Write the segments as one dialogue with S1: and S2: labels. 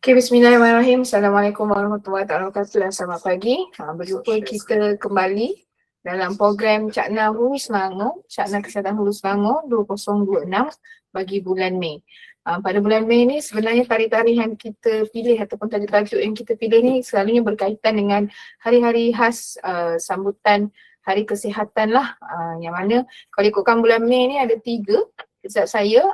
S1: Okay, bismillahirrahmanirrahim. Assalamualaikum warahmatullahi wabarakatuh dan selamat pagi. Berjumpa kita kembali dalam program Cakna Hulu Selangor, Cakna Kesihatan Hulu Selangor 2026 bagi bulan Mei. Pada bulan Mei ni sebenarnya tarikh-tarikh yang kita pilih ataupun tajuk-tajuk yang kita pilih ni selalunya berkaitan dengan hari-hari khas sambutan Hari Kesihatan lah. Yang mana kalau ikutkan bulan Mei ni ada 3. Kesat saya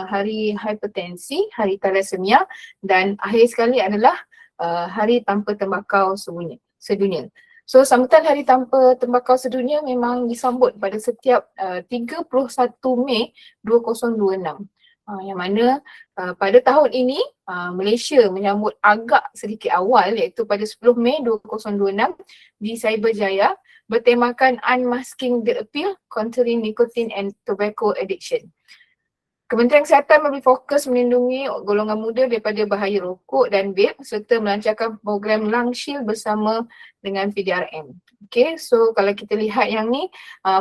S1: hari hipertensi, hari thalassemia dan akhir sekali adalah hari tanpa tembakau sedunia. So sambutan hari tanpa tembakau sedunia memang disambut pada setiap 31 Mei 2026. Yang mana pada tahun ini Malaysia menyambut agak sedikit awal iaitu pada 10 Mei 2026 di Cyberjaya bertemakan Unmasking the Appeal Countering Nicotine and Tobacco Addiction. Kementerian Kesihatan memberi fokus melindungi golongan muda daripada bahaya rokok dan vape serta melancarkan program Lung Shield bersama dengan PDRM. Okay, so kalau kita lihat yang ni,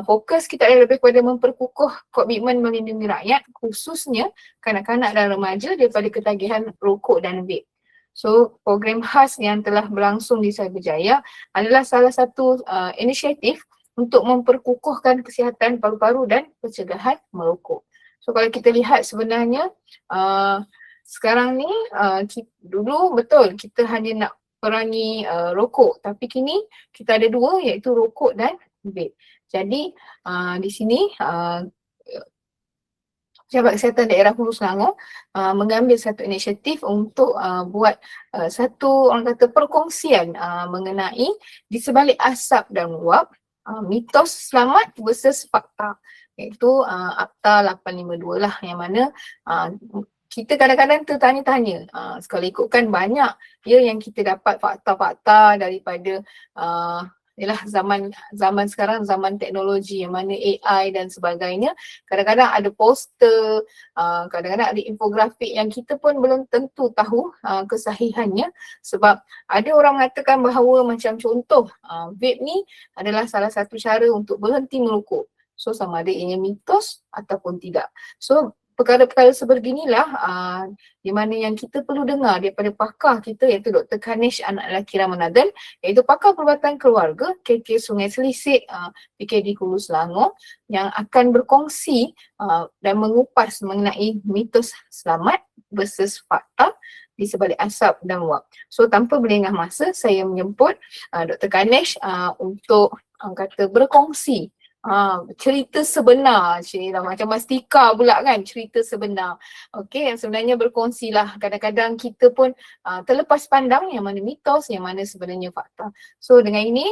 S1: fokus kita adalah lebih kepada memperkukuh komitmen melindungi rakyat khususnya kanak-kanak dan remaja daripada ketagihan rokok dan vape. So program khas yang telah berlangsung di Cyberjaya adalah salah satu inisiatif untuk memperkukuhkan kesihatan paru-paru dan pencegahan merokok. So kalau kita lihat sebenarnya sekarang ni dulu betul kita hanya nak perangi rokok, tapi kini kita ada 2 iaitu rokok dan vape. Jadi di sini Pejabat Kesihatan Daerah Hulu Selangor mengambil satu inisiatif untuk buat satu orang kata perkongsian mengenai di sebalik asap dan wap mitos selamat versus fakta, iaitu Akta 852 lah, yang mana kita kadang-kadang tertanya-tanya sekali ikutkan banyak yang kita dapat fakta-fakta daripada ialah zaman sekarang, zaman teknologi yang mana AI dan sebagainya. Kadang-kadang ada poster, kadang-kadang ada infografik yang kita pun belum tentu tahu kesahihannya, sebab ada orang mengatakan bahawa macam contoh vape ni adalah salah satu cara untuk berhenti merokok. So sama ada ianya mitos ataupun tidak. So perkara-perkara sebeginilah di mana yang kita perlu dengar daripada pakar kita iaitu Dr. Kanish Anak Lelaki Ramanathan, iaitu pakar perubatan keluarga KK Sungai Selisik PKD Hulu Selangor, yang akan berkongsi dan mengupas mengenai mitos selamat versus fakta di sebalik asap dan wap. So tanpa berlengah masa, saya menjemput Dr. Kanish untuk kata berkongsi cerita sebenar, macam mastika pula kan, cerita sebenar. Okey, yang sebenarnya berkongsilah. Kadang-kadang kita pun terlepas pandang yang mana mitos, yang mana sebenarnya fakta. So dengan ini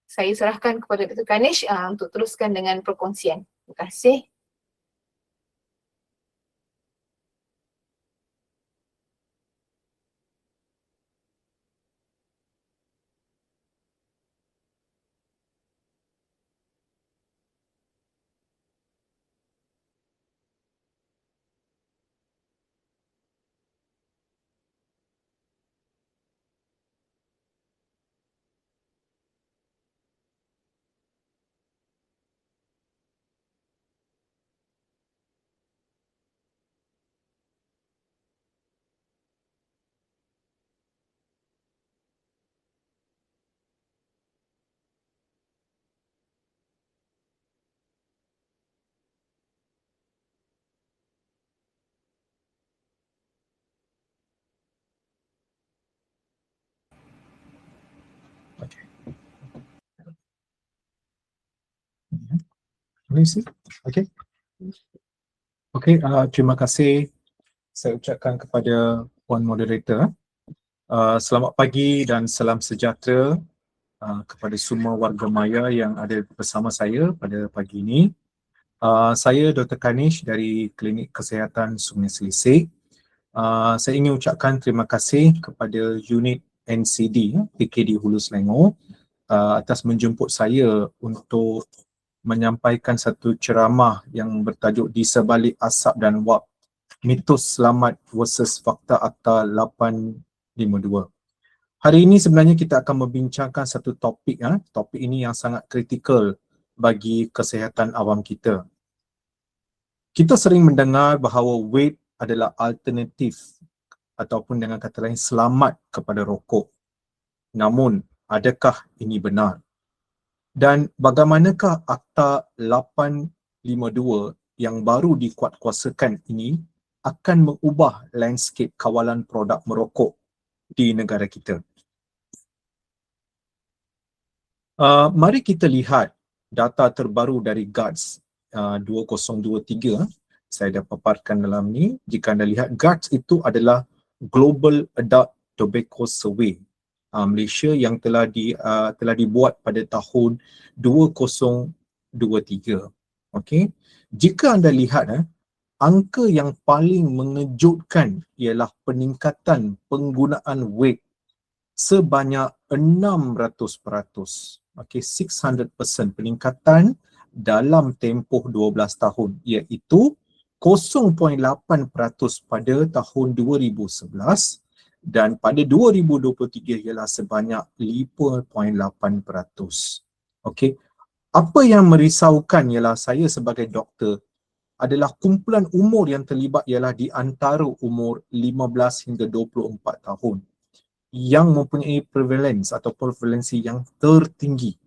S1: saya serahkan kepada Dr. Kanish untuk teruskan dengan perkongsian. Terima kasih.
S2: Okay. Okay, terima kasih saya ucapkan kepada Puan Moderator. Selamat pagi dan salam sejahtera kepada semua warga maya yang ada bersama saya pada pagi ini. Saya Dr. Kanish dari Klinik Kesihatan Sungai Selisik. Saya ingin ucapkan terima kasih kepada unit NCD PKD Hulu Selangor atas menjemput saya untuk menyampaikan satu ceramah yang bertajuk Di Sebalik Asap dan Wap, Mitos Selamat versus Fakta Akta 852. Hari ini sebenarnya kita akan membincangkan satu topik. Topik ini yang sangat kritikal bagi kesihatan awam kita. Kita sering mendengar bahawa vape adalah alternatif ataupun dengan kata lain selamat kepada rokok. Namun, adakah ini benar? Dan bagaimanakah Akta 852 yang baru dikuatkuasakan ini akan mengubah landscape kawalan produk merokok di negara kita? Mari kita lihat data terbaru dari GATS 2023. Saya dah paparkan dalam ni. Jika anda lihat, GATS itu adalah Global Adult Tobacco Survey Malaysia yang telah dibuat pada tahun 2023. Okey. Jika anda lihat angka yang paling mengejutkan ialah peningkatan penggunaan vape sebanyak 600%. Okey, 600% peningkatan dalam tempoh 12 tahun, iaitu 0.8% pada tahun 2011 dan pada 2023 ialah sebanyak 5.8%. Okey. Apa yang merisaukan ialah saya sebagai doktor adalah kumpulan umur yang terlibat ialah di antara umur 15 hingga 24 tahun yang mempunyai prevalence atau prevalensi yang tertinggi.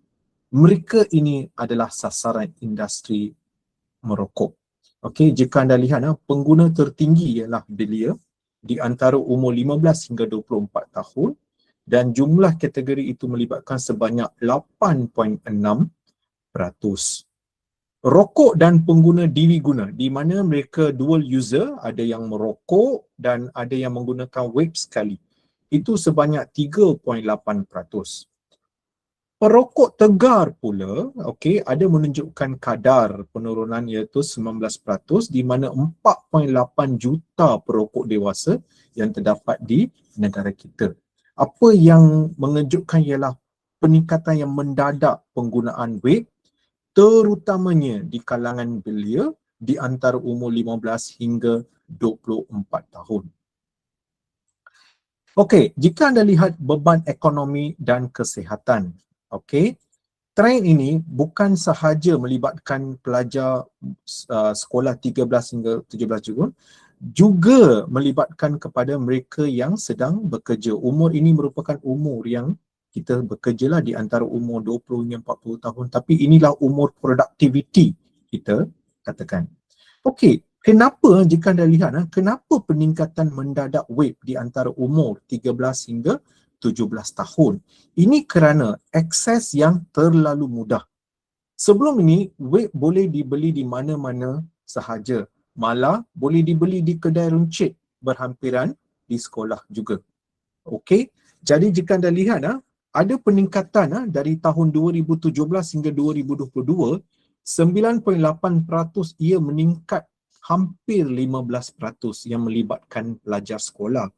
S2: Mereka ini adalah sasaran industri merokok. Okey, jika anda lihat pengguna tertinggi ialah belia di antara umur 15 hingga 24 tahun dan jumlah kategori itu melibatkan sebanyak 8.6%. Rokok dan pengguna diri guna, di mana mereka dual user, ada yang merokok dan ada yang menggunakan vape sekali. Itu sebanyak 3.8%. Perokok tegar pula, okey, ada menunjukkan kadar penurunan iaitu 19%, di mana 4.8 juta perokok dewasa yang terdapat di negara kita. Apa yang mengejutkan ialah peningkatan yang mendadak penggunaan vape, terutamanya di kalangan belia di antara umur 15 hingga 24 tahun. Okey, jika anda lihat beban ekonomi dan kesihatan, okey, trend ini bukan sahaja melibatkan pelajar sekolah 13 hingga 17 tahun, juga melibatkan kepada mereka yang sedang bekerja. Umur ini merupakan umur yang kita bekerjalah di antara umur 20 hingga 40 tahun, tapi inilah umur produktiviti kita katakan. Okey, kenapa jika anda lihat, kenapa peningkatan mendadak vape di antara umur 13 hingga 17 tahun? Ini kerana akses yang terlalu mudah. Sebelum ini, vape boleh dibeli di mana-mana sahaja. Malah boleh dibeli di kedai runcit berhampiran di sekolah juga. Okey, jadi jika anda lihat, ada peningkatan dari tahun 2017 hingga 2022, 9.8% ia meningkat hampir 15% yang melibatkan pelajar sekolah.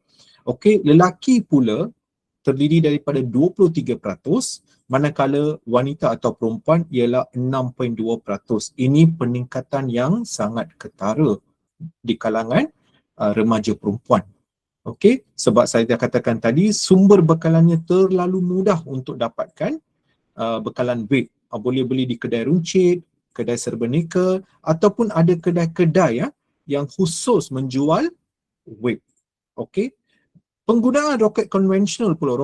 S2: Okey, lelaki pula terdiri daripada 23%, manakala wanita atau perempuan ialah 6.2%. Ini peningkatan yang sangat ketara di kalangan remaja perempuan. Okey, sebab saya dah katakan tadi, sumber bekalannya terlalu mudah untuk dapatkan bekalan vape. Boleh beli di kedai runcit, kedai serba-neka, ataupun ada kedai-kedai yang khusus menjual vape. Okey. Penggunaan rokok konvensional pula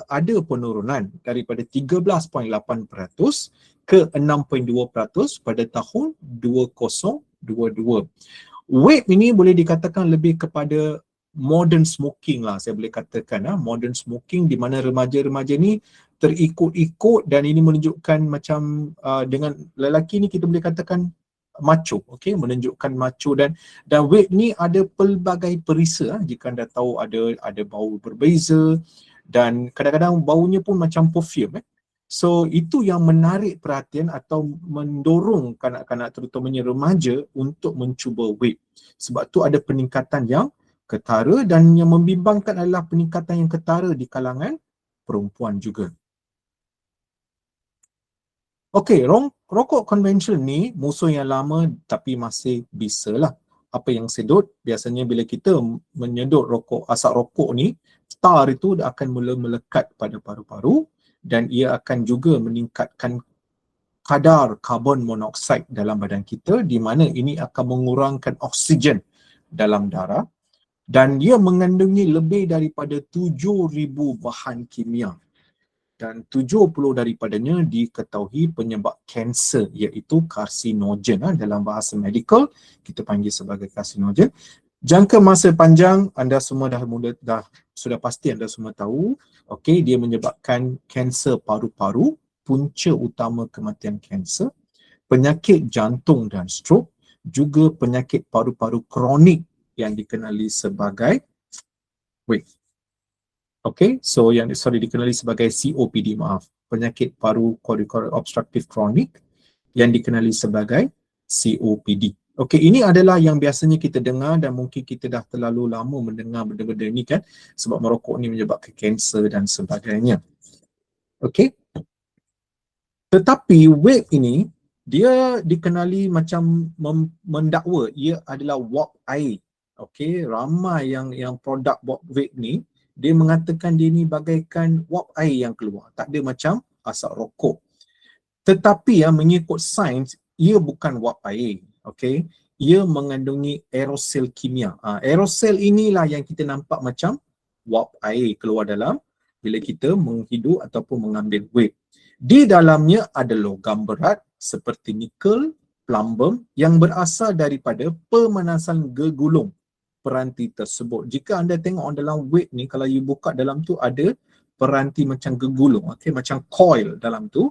S2: ada penurunan daripada 13.8% ke 6.2% pada tahun 2022. Vape ini boleh dikatakan lebih kepada modern smoking lah, saya boleh katakan modern smoking, di mana remaja-remaja ni terikut-ikut, dan ini menunjukkan macam dengan lelaki ni kita boleh katakan macho, okey, menunjukkan macho, dan vape ni ada pelbagai perisa. Jika anda tahu, ada bau berbeza dan kadang-kadang baunya pun macam perfume. So itu yang menarik perhatian atau mendorong kanak-kanak, terutamanya remaja, untuk mencuba vape. Sebab tu ada peningkatan yang ketara, dan yang membimbangkan adalah peningkatan yang ketara di kalangan perempuan juga. Okey, rokok konvensional ni musuh yang lama tapi masih bisalah. Apa yang sedut, biasanya bila kita menyedut asap rokok ni, tar itu akan mula melekat pada paru-paru, dan ia akan juga meningkatkan kadar karbon monoksida dalam badan kita, di mana ini akan mengurangkan oksigen dalam darah. dan ia mengandungi lebih daripada 7,000 bahan kimia. Dan 70 daripadanya diketahui penyebab kanser, iaitu karsinogen. Dalam bahasa medikal kita panggil sebagai karsinogen. Jangka masa panjang anda semua sudah pasti anda semua tahu, okey, dia menyebabkan kanser paru-paru, punca utama kematian kanser, penyakit jantung dan strok, juga penyakit paru-paru kronik yang dikenali sebagai okay, so yang dikenali sebagai COPD, penyakit paru obstructive chronic yang dikenali sebagai COPD. Okey, ini adalah yang biasanya kita dengar dan mungkin kita dah terlalu lama mendengar benda-benda ini kan, sebab merokok ni menyebabkan kanser dan sebagainya. Okey. Tetapi vape ini dia dikenali macam mendakwa ia adalah wap air. Okey, ramai yang produk vape ni dia mengatakan dia ni bagaikan wap air yang keluar, tak ada macam asap rokok. Tetapi mengikut sains, ia bukan wap air. Okey, ia mengandungi aerosol kimia. Aerosol inilah yang kita nampak macam wap air keluar dalam bila kita menghidup ataupun mengambil vape. Di dalamnya ada logam berat seperti nikel, plumbum yang berasal daripada pemanasan gegulung peranti tersebut. Jika anda tengok dalam vape ni, kalau you buka dalam tu ada peranti macam gegulung, okey, macam coil dalam tu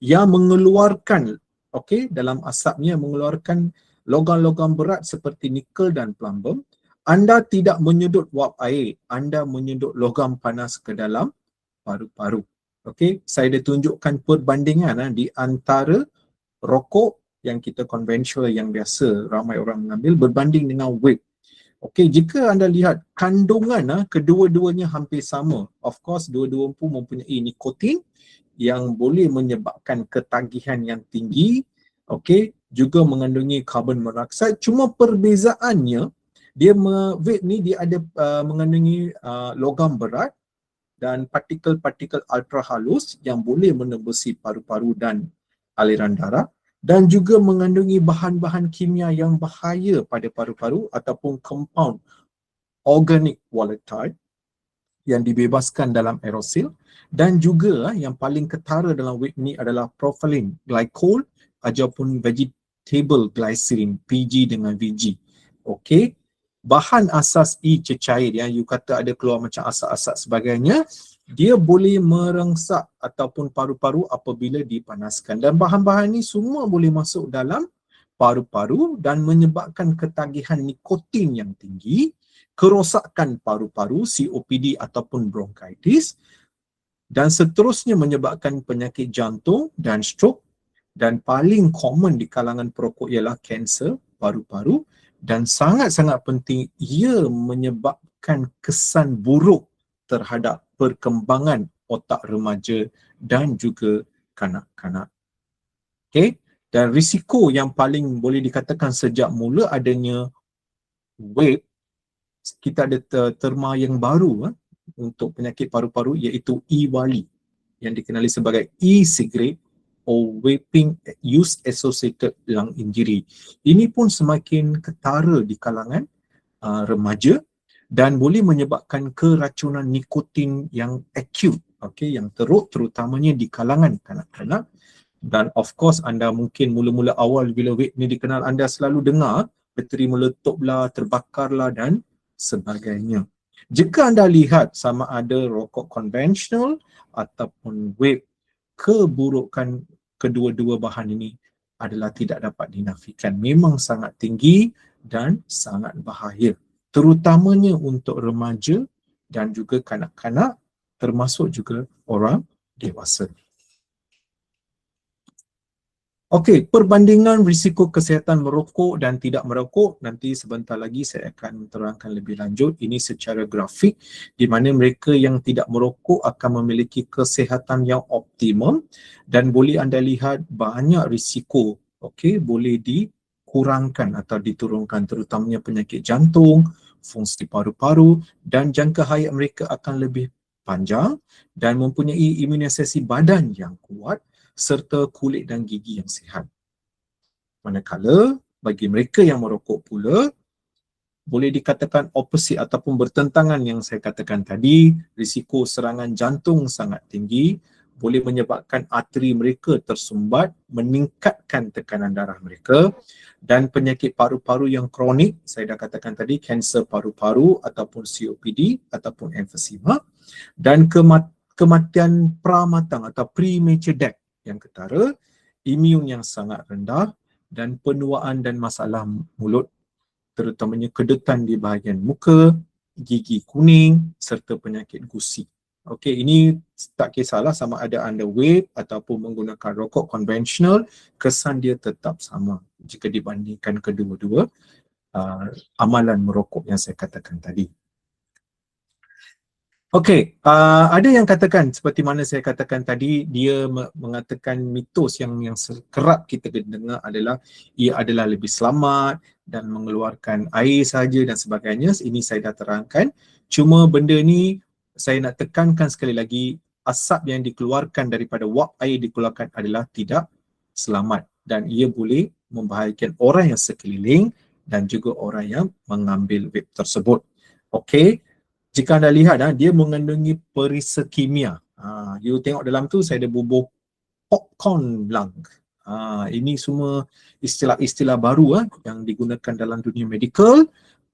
S2: yang mengeluarkan, okey, dalam asapnya mengeluarkan logam-logam berat seperti nikel dan plumbum. Anda tidak menyedut wap air, anda menyedut logam panas ke dalam paru-paru. Okey, saya dah tunjukkan perbandingan di antara rokok yang kita konvensional yang biasa ramai orang mengambil berbanding dengan vape. Okey, jika anda lihat kandungan kedua-duanya hampir sama. Of course, dua-dua pun mempunyai nikotin yang boleh menyebabkan ketagihan yang tinggi. Okey, juga mengandungi karbon monoksida. Cuma perbezaannya, vape ni dia ada mengandungi logam berat dan partikel-partikel ultra halus yang boleh menembusi paru-paru dan aliran darah, dan juga mengandungi bahan-bahan kimia yang bahaya pada paru-paru ataupun compound organic volatile yang dibebaskan dalam aerosol, dan juga yang paling ketara dalam vape ni adalah propylene glycol ataupun vegetable glycerin, PG dengan VG. Okey, bahan asas cecair yang you kata ada keluar macam asap-asap sebagainya, dia boleh merengsak ataupun paru-paru apabila dipanaskan, dan bahan-bahan ni semua boleh masuk dalam paru-paru dan menyebabkan ketagihan nikotin yang tinggi, kerosakan paru-paru, COPD ataupun bronkitis, dan seterusnya menyebabkan penyakit jantung dan stroke, dan paling common di kalangan perokok ialah kanser paru-paru, dan sangat-sangat penting ia menyebabkan kesan buruk terhadap perkembangan otak remaja dan juga kanak-kanak. Okey, dan risiko yang paling boleh dikatakan sejak mula adanya vape, kita ada terma yang baru untuk penyakit paru-paru iaitu e-wali yang dikenali sebagai e-cigarette or vaping use associated lung injury. Ini pun semakin ketara di kalangan remaja dan boleh menyebabkan keracunan nikotin yang acute, okey, yang teruk, terutamanya di kalangan kanak-kanak. Dan of course anda mungkin mula-mula awal bila vape ni dikenal, anda selalu dengar bateri meletuplah, terbakarlah dan sebagainya. Jika anda lihat sama ada rokok konvensional ataupun vape, keburukan kedua-dua bahan ini adalah tidak dapat dinafikan. Memang sangat tinggi dan sangat bahaya, terutamanya untuk remaja dan juga kanak-kanak, termasuk juga orang dewasa. Okey, perbandingan risiko kesihatan merokok dan tidak merokok, nanti sebentar lagi saya akan terangkan lebih lanjut. Ini secara grafik di mana mereka yang tidak merokok akan memiliki kesihatan yang optimum, dan boleh anda lihat banyak risiko, okey, boleh dikurangkan atau diturunkan, terutamanya penyakit jantung, fungsi paru-paru, dan jangka hayat mereka akan lebih panjang dan mempunyai imunisasi badan yang kuat serta kulit dan gigi yang sihat. Manakala bagi mereka yang merokok pula, boleh dikatakan opposite ataupun bertentangan yang saya katakan tadi. Risiko serangan jantung sangat tinggi, boleh menyebabkan arteri mereka tersumbat, meningkatkan tekanan darah mereka, dan penyakit paru-paru yang kronik, saya dah katakan tadi, kanser paru-paru ataupun COPD ataupun emphysema, dan kematian pramatang atau premature death yang ketara, imun yang sangat rendah, dan penuaan dan masalah mulut, terutamanya kedutan di bahagian muka, gigi kuning, serta penyakit gusi. Okey, ini tak kisahlah sama ada anda vape ataupun menggunakan rokok konvensional, kesan dia tetap sama jika dibandingkan kedua-dua amalan merokok yang saya katakan tadi. Okey, ada yang katakan seperti mana saya katakan tadi, dia mengatakan mitos yang kerap kita dengar adalah ia adalah lebih selamat dan mengeluarkan air saja dan sebagainya. Ini saya dah terangkan. Cuma benda ni saya nak tekankan sekali lagi, asap yang dikeluarkan daripada wap air dikeluarkan adalah tidak selamat dan ia boleh membahayakan orang yang sekeliling dan juga orang yang mengambil vape tersebut. Okey, jika anda lihat dia mengandungi perisa kimia. You tengok dalam tu saya ada bubuh popcorn lung. Ini semua istilah-istilah baru yang digunakan dalam dunia medical,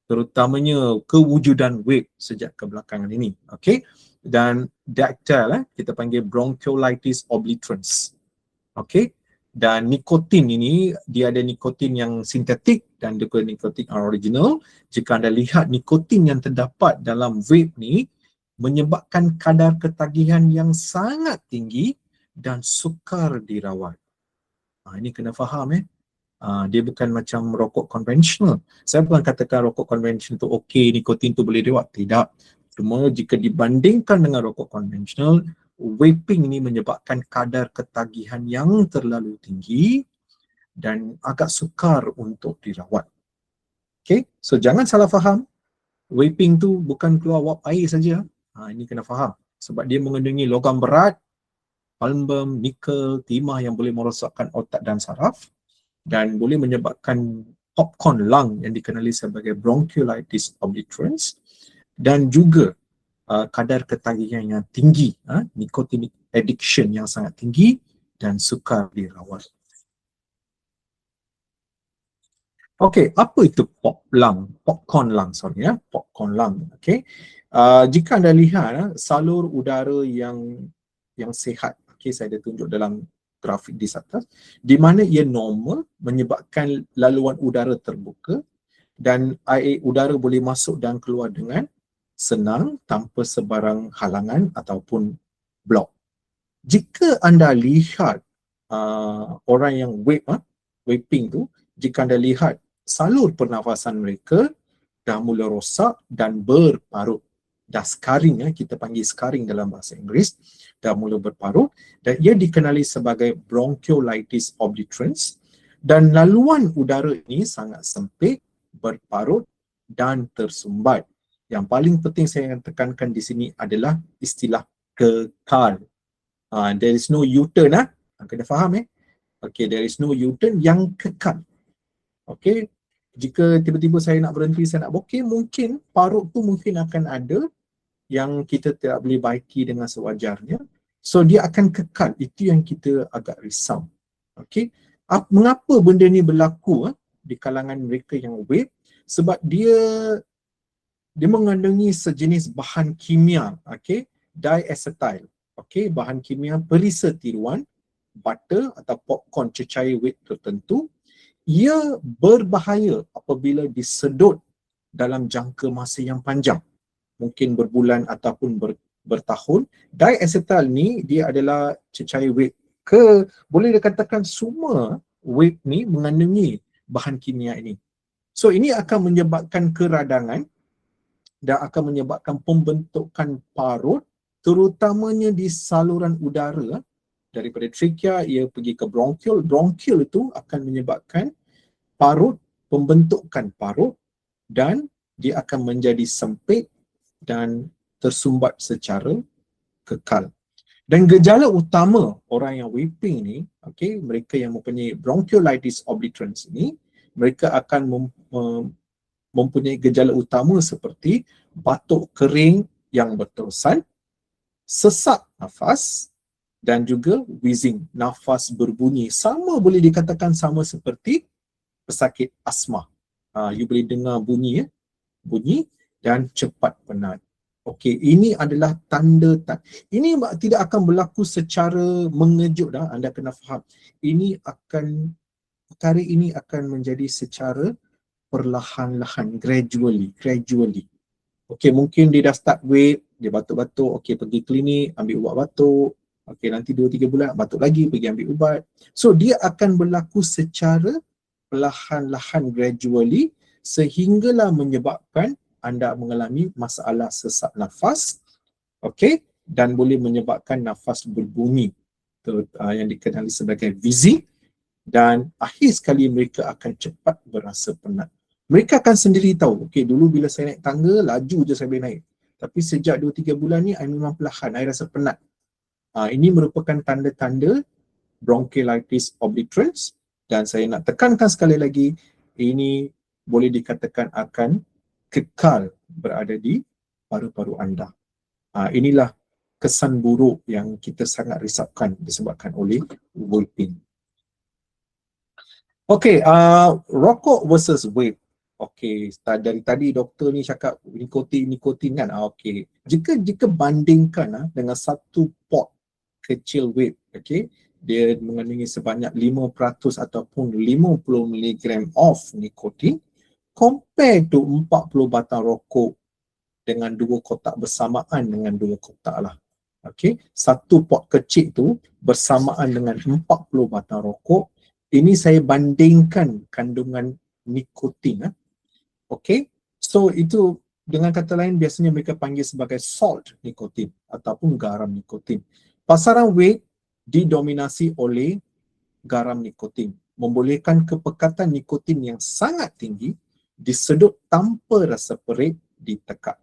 S2: terutamanya kewujudan vape sejak kebelakangan ini. Okey, dan dactyl kita panggil bronchiolitis obliterans. Okey, dan nikotin ini dia ada nikotin yang sintetik dan juga nikotin original. Jika anda lihat nikotin yang terdapat dalam vape ni menyebabkan kadar ketagihan yang sangat tinggi dan sukar dirawat. Ini kena faham dia bukan macam rokok konvensional. Saya bukan katakan rokok konvensional tu okey, nikotin tu boleh dirawat. Tidak. Cuma jika dibandingkan dengan rokok konvensional, vaping ini menyebabkan kadar ketagihan yang terlalu tinggi dan agak sukar untuk dirawat. Okay, so jangan salah faham. Vaping tu bukan keluar wap air saja. Ini kena faham. Sebab dia mengandungi logam berat, aluminium, nikel, timah yang boleh merosakkan otak dan saraf dan boleh menyebabkan popcorn lung yang dikenali sebagai bronchiolitis obliterans dan juga kadar ketagihan yang tinggi, nicotinic addiction yang sangat tinggi dan sukar dirawat. Okey, apa itu popcorn lung, popcorn lung. Okey, jika anda lihat salur udara yang sihat, okey, saya dah tunjuk dalam grafik di atas, di mana ia normal menyebabkan laluan udara terbuka dan air udara boleh masuk dan keluar dengan senang tanpa sebarang halangan ataupun blok. Jika anda lihat orang yang vaping tu, jika anda lihat salur pernafasan mereka dah mula rosak dan berparut. Dah scarring, kita panggil scarring dalam bahasa Inggeris, dah mula berparut dan ia dikenali sebagai bronchiolitis obliterans dan laluan udara ini sangat sempit, berparut dan tersumbat. Yang paling penting saya tekankan di sini adalah istilah kekal. There is no U-turn, kena faham Okay, there is no U-turn yang kekal. Okay, jika tiba-tiba saya nak berhenti, saya nak bokeh, mungkin parut tu mungkin akan ada yang kita tidak boleh baiki dengan sewajarnya. So dia akan kekal. Itu yang kita agak risau. Okay, mengapa benda ni berlaku di kalangan mereka yang vape? Sebab dia mengandungi sejenis bahan kimia, okay, diacetyl. Okay, bahan kimia perisa tiruan, butter atau popcorn cecair vape tertentu. Ia berbahaya apabila disedut dalam jangka masa yang panjang, mungkin berbulan ataupun bertahun. Diacetyl ni dia adalah cecair vape. Boleh dikatakan semua vape ni mengandungi bahan kimia ini. So ini akan menyebabkan keradangan dan akan menyebabkan pembentukan parut, terutamanya di saluran udara. Daripada trachea ia pergi ke bronchial. Bronchial itu akan menyebabkan parut, pembentukan parut dan dia akan menjadi sempit dan tersumbat secara kekal. Dan gejala utama orang yang vaping ni, okay, mereka yang mempunyai bronchiolitis obliterans ini, mereka akan mempunyai gejala utama seperti batuk kering yang berterusan, sesak nafas dan juga wheezing, nafas berbunyi. Sama boleh dikatakan sama seperti pesakit asma. You boleh dengar bunyi, bunyi dan cepat penat. Okey, ini adalah tanda. Ini tidak akan berlaku secara mengejut. Anda kena faham. Perkara ini akan menjadi secara perlahan-lahan, gradually. Okey, mungkin dia dah start wait, dia batuk-batuk, okey pergi klinik, ambil ubat batuk. Okey, nanti 2-3 bulan batuk lagi, pergi ambil ubat. So dia akan berlaku secara perlahan-lahan, gradually, sehinggalah menyebabkan anda mengalami masalah sesak nafas, okey, dan boleh menyebabkan nafas berbunyi yang dikenali sebagai wheezing, dan akhir sekali mereka akan cepat berasa penat. Mereka akan sendiri tahu, okey dulu bila saya naik tangga, laju je saya boleh naik. Tapi sejak 2-3 bulan ni, saya memang perlahan, saya rasa penat. Ini merupakan tanda-tanda bronchiolitis obliterans, dan saya nak tekankan sekali lagi, ini boleh dikatakan akan kekal berada di paru-paru anda. Inilah kesan buruk yang kita sangat risaukan disebabkan oleh vaping. Okey, rokok versus vape. Okey, dari tadi doktor ni cakap nikotin kan. Okey, jika bandingkan dengan satu pot kecil vape, okey, dia mengandungi sebanyak 5% ataupun 50 mg of nikotin, compare to 40 batang rokok dengan 2 kotak bersamaan dengan 2 kotak lah. Okey, satu pot kecil tu bersamaan dengan 40 batang rokok. Ini saya bandingkan kandungan nikotin. Okey, so itu dengan kata lain biasanya mereka panggil sebagai salt nikotin ataupun garam nikotin. Pasaran vape didominasi oleh garam nikotin, membolehkan kepekatan nikotin yang sangat tinggi, disedut tanpa rasa perit, ditekak.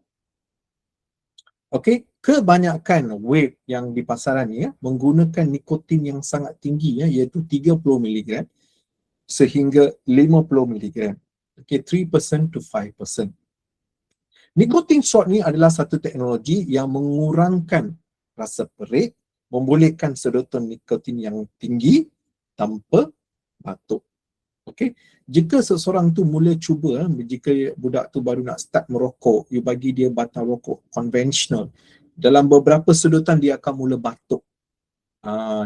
S2: Okey, kebanyakan vape yang di pasaran ni menggunakan nikotin yang sangat tinggi iaitu 30 mg sehingga 50 mg. Okey, 3% to 5%. Nikotin shot ni adalah satu teknologi yang mengurangkan rasa perit, membolehkan sedotan nikotin yang tinggi tanpa batuk. Okey, jika seseorang tu mula cuba, jika budak tu baru nak start merokok, you bagi dia batang rokok konvensional, dalam beberapa sedotan dia akan mula batuk.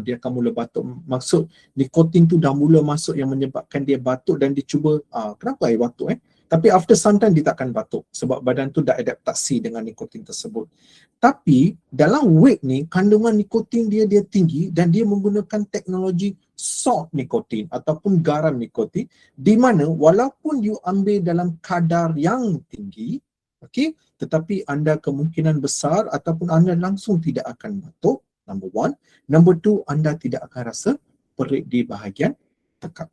S2: Dia akan mula batuk. Maksud nikotin tu dah mula masuk yang menyebabkan dia batuk, dan dia cuba, kenapa saya batuk Tapi after some time dia tak akan batuk sebab badan tu dah adaptasi dengan nikotin tersebut. Tapi dalam vape ni kandungan nikotin dia tinggi, dan dia menggunakan teknologi salt nikotin ataupun garam nikotin, di mana walaupun you ambil dalam kadar yang tinggi, okey, tetapi anda kemungkinan besar ataupun anda langsung tidak akan batuk, number one. Number two, anda tidak akan rasa perit di bahagian tekak.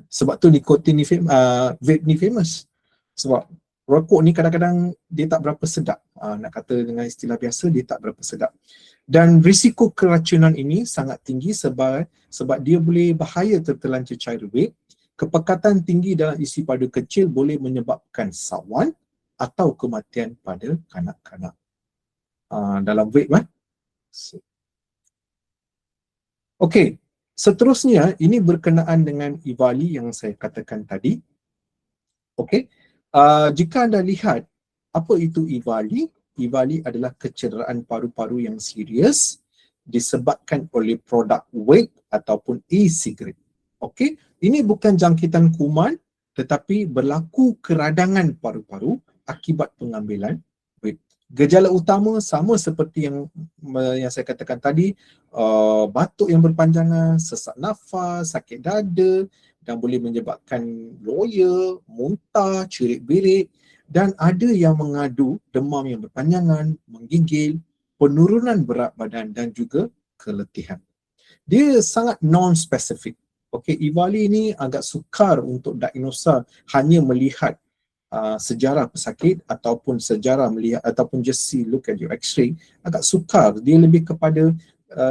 S2: Sebab tu nikotin ni vape ni famous. Sebab rokok ni kadang-kadang dia tak berapa sedap. Nak kata dengan istilah biasa, dia tak berapa sedap. Dan risiko keracunan ini sangat tinggi sebab dia boleh bahaya tertelan cecair vape. Kepekatan tinggi dalam isi padu kecil boleh menyebabkan sawan atau kematian pada kanak-kanak. Dalam vape Okey, seterusnya ini berkenaan dengan EVALI yang saya katakan tadi. Okey, jika anda lihat apa itu EVALI? EVALI adalah kecederaan paru-paru yang serius disebabkan oleh produk vape ataupun e-cigarette. Okey, ini bukan jangkitan kuman tetapi berlaku keradangan paru-paru akibat pengambilan vape. Gejala utama sama seperti yang saya katakan tadi, batuk yang berpanjangan, sesak nafas, sakit dada, dan boleh menyebabkan loya, muntah, cerit-berit, dan ada yang mengadu demam yang berpanjangan, menggigil, penurunan berat badan dan juga keletihan. Dia sangat non-spesifik. Okey, EVALI ni agak sukar untuk diagnosa hanya melihat sejarah pesakit ataupun sejarah melihat ataupun just see look at your x-ray, agak sukar. Dia lebih kepada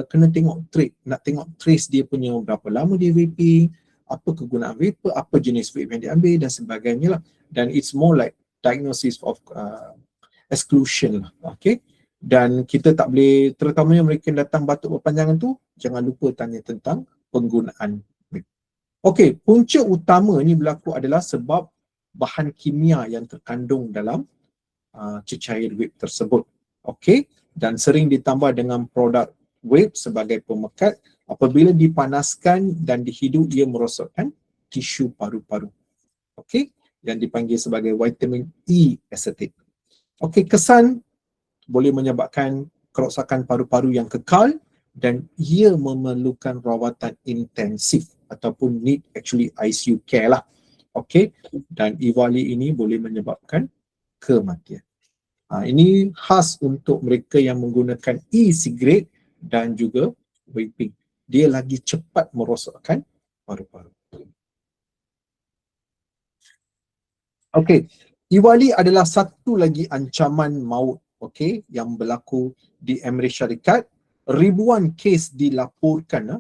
S2: kena tengok trace, nak tengok trace dia punya berapa lama dia vaping, apa kegunaan vapor, apa jenis vape yang diambil dan sebagainya lah. Dan it's more like diagnosis of exclusion lah. Okay. Dan kita tak boleh, terutamanya mereka yang datang batuk berpanjangan tu, jangan lupa tanya tentang penggunaan vape. Okey, punca utama ni berlaku adalah sebab bahan kimia yang terkandung dalam cecair vape tersebut. Okey, dan sering ditambah dengan produk vape sebagai pemekat. Apabila dipanaskan dan dihidup, ia merosotkan tisu paru-paru. Okey, yang dipanggil sebagai vitamin E acetate. Okey, kesan boleh menyebabkan kerosakan paru-paru yang kekal dan ia memerlukan rawatan intensif ataupun need actually ICU care lah. Okey, dan EVALI ini boleh menyebabkan kematian. Ini khas untuk mereka yang menggunakan e-cigarette dan juga vaping. Dia lagi cepat merosakkan paru-paru. Okey, EVALI adalah satu lagi ancaman maut, okey, yang berlaku di Amerika Syarikat. Ribuan kes dilaporkan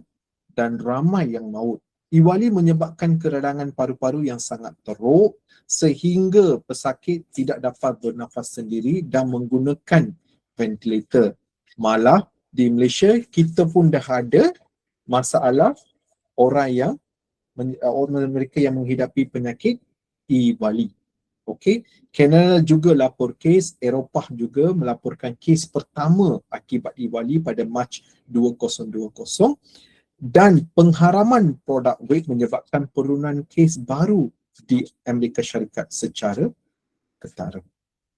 S2: dan ramai yang maut. EVALI menyebabkan keradangan paru-paru yang sangat teruk sehingga pesakit tidak dapat bernafas sendiri dan menggunakan ventilator. Malah di Malaysia kita pun dah ada masalah orang mereka yang menghidapi penyakit EVALI. Okey, Kanada juga lapor kes, Eropah juga melaporkan kes pertama akibat EVALI pada Mac 2020 dan pengharaman produk vape menyebabkan penurunan kes baru di Amerika Syarikat secara ketara.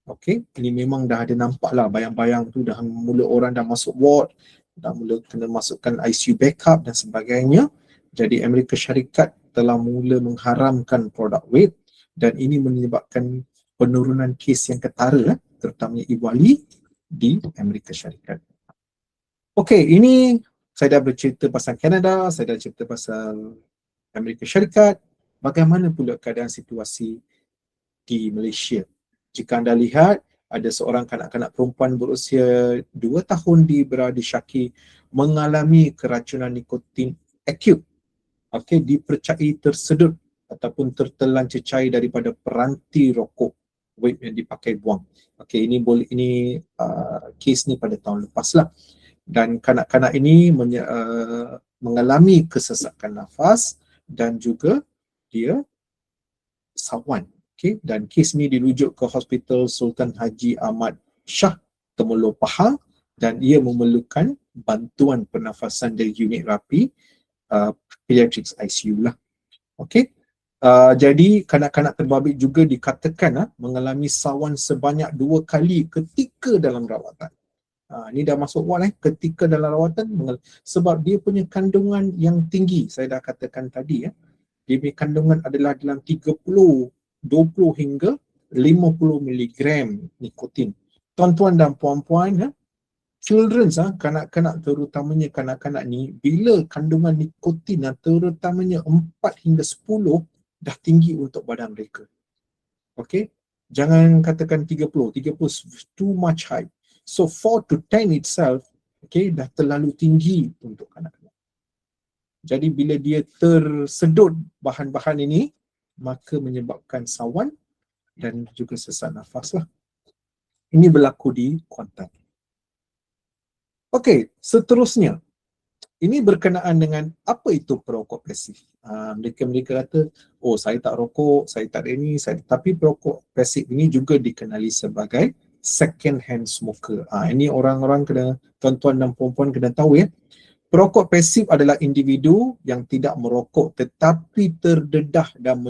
S2: Okey, ini memang dah ada nampak lah bayang-bayang tu, dah mula orang dah masuk ward, dah mula kena masukkan ICU backup dan sebagainya. Jadi Amerika Syarikat telah mula mengharamkan produk vape dan ini menyebabkan penurunan kes yang ketara, terutamanya EVALI di Amerika Syarikat. Okey, ini saya dah bercerita pasal Kanada, saya dah cerita pasal Amerika Syarikat. Bagaimana pula keadaan situasi di Malaysia? Jika anda lihat, ada seorang kanak-kanak perempuan berusia 2 tahun di Beradi Syaki mengalami keracunan nikotin akut. Okey, dipercayai tersedut ataupun tertelan cecair daripada peranti rokok vape yang dipakai buang. Okey, ini kes ni pada tahun lepas lah. Dan kanak-kanak ini mengalami kesesakan nafas dan juga dia sawan. Okay. Dan kes ni dirujuk ke Hospital Sultan Haji Ahmad Shah, Temerloh Pahang, dan ia memerlukan bantuan pernafasan dari unit rapi pediatrics ICU lah. Okay. Jadi kanak-kanak terbabit juga dikatakan mengalami sawan sebanyak 2 kali ketika dalam rawatan. Ini dah masuk ward ketika dalam rawatan sebab dia punya kandungan yang tinggi. Saya dah katakan tadi dia punya kandungan adalah dalam 20 hingga 50 miligram nikotin. Tuan-tuan dan puan-puan, children, kanak-kanak, terutamanya kanak-kanak ni, bila kandungan nikotin terutamanya 4 hingga 10 dah tinggi untuk badan mereka. Okey, jangan katakan 30 too much high. So 4 to 10 itself, okay, dah terlalu tinggi untuk kanak-kanak. Jadi bila dia tersedut bahan-bahan ini, maka menyebabkan sawan dan juga sesak nafas lah. Ini berlaku di Kuantan. Okey, seterusnya. Ini berkenaan dengan apa itu perokok pasif. Mereka kata, oh saya tak rokok, saya tak ada ini, tapi perokok pasif ini juga dikenali sebagai second hand smoker. Ini orang-orang kena, tuan-tuan dan puan-puan kena tahu Perokok pasif adalah individu yang tidak merokok tetapi terdedah dan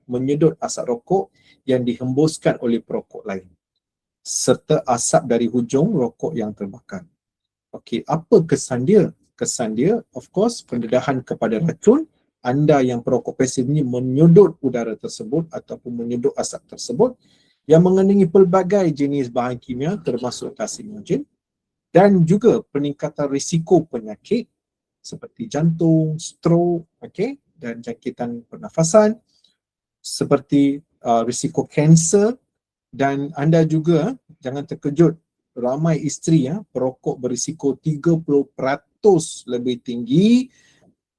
S2: menyedut asap rokok yang dihembuskan oleh perokok lain serta asap dari hujung rokok yang terbakar. Okey, apa kesan dia? Kesan dia, of course, pendedahan kepada racun. Anda yang perokok pasif ini menyedut udara tersebut ataupun menyedut asap tersebut yang mengandungi pelbagai jenis bahan kimia termasuk karsinogen dan juga peningkatan risiko penyakit seperti jantung, stroke, okay, dan jangkitan pernafasan, seperti risiko kanser. Dan anda juga jangan terkejut, ramai isteri perokok berisiko 30% lebih tinggi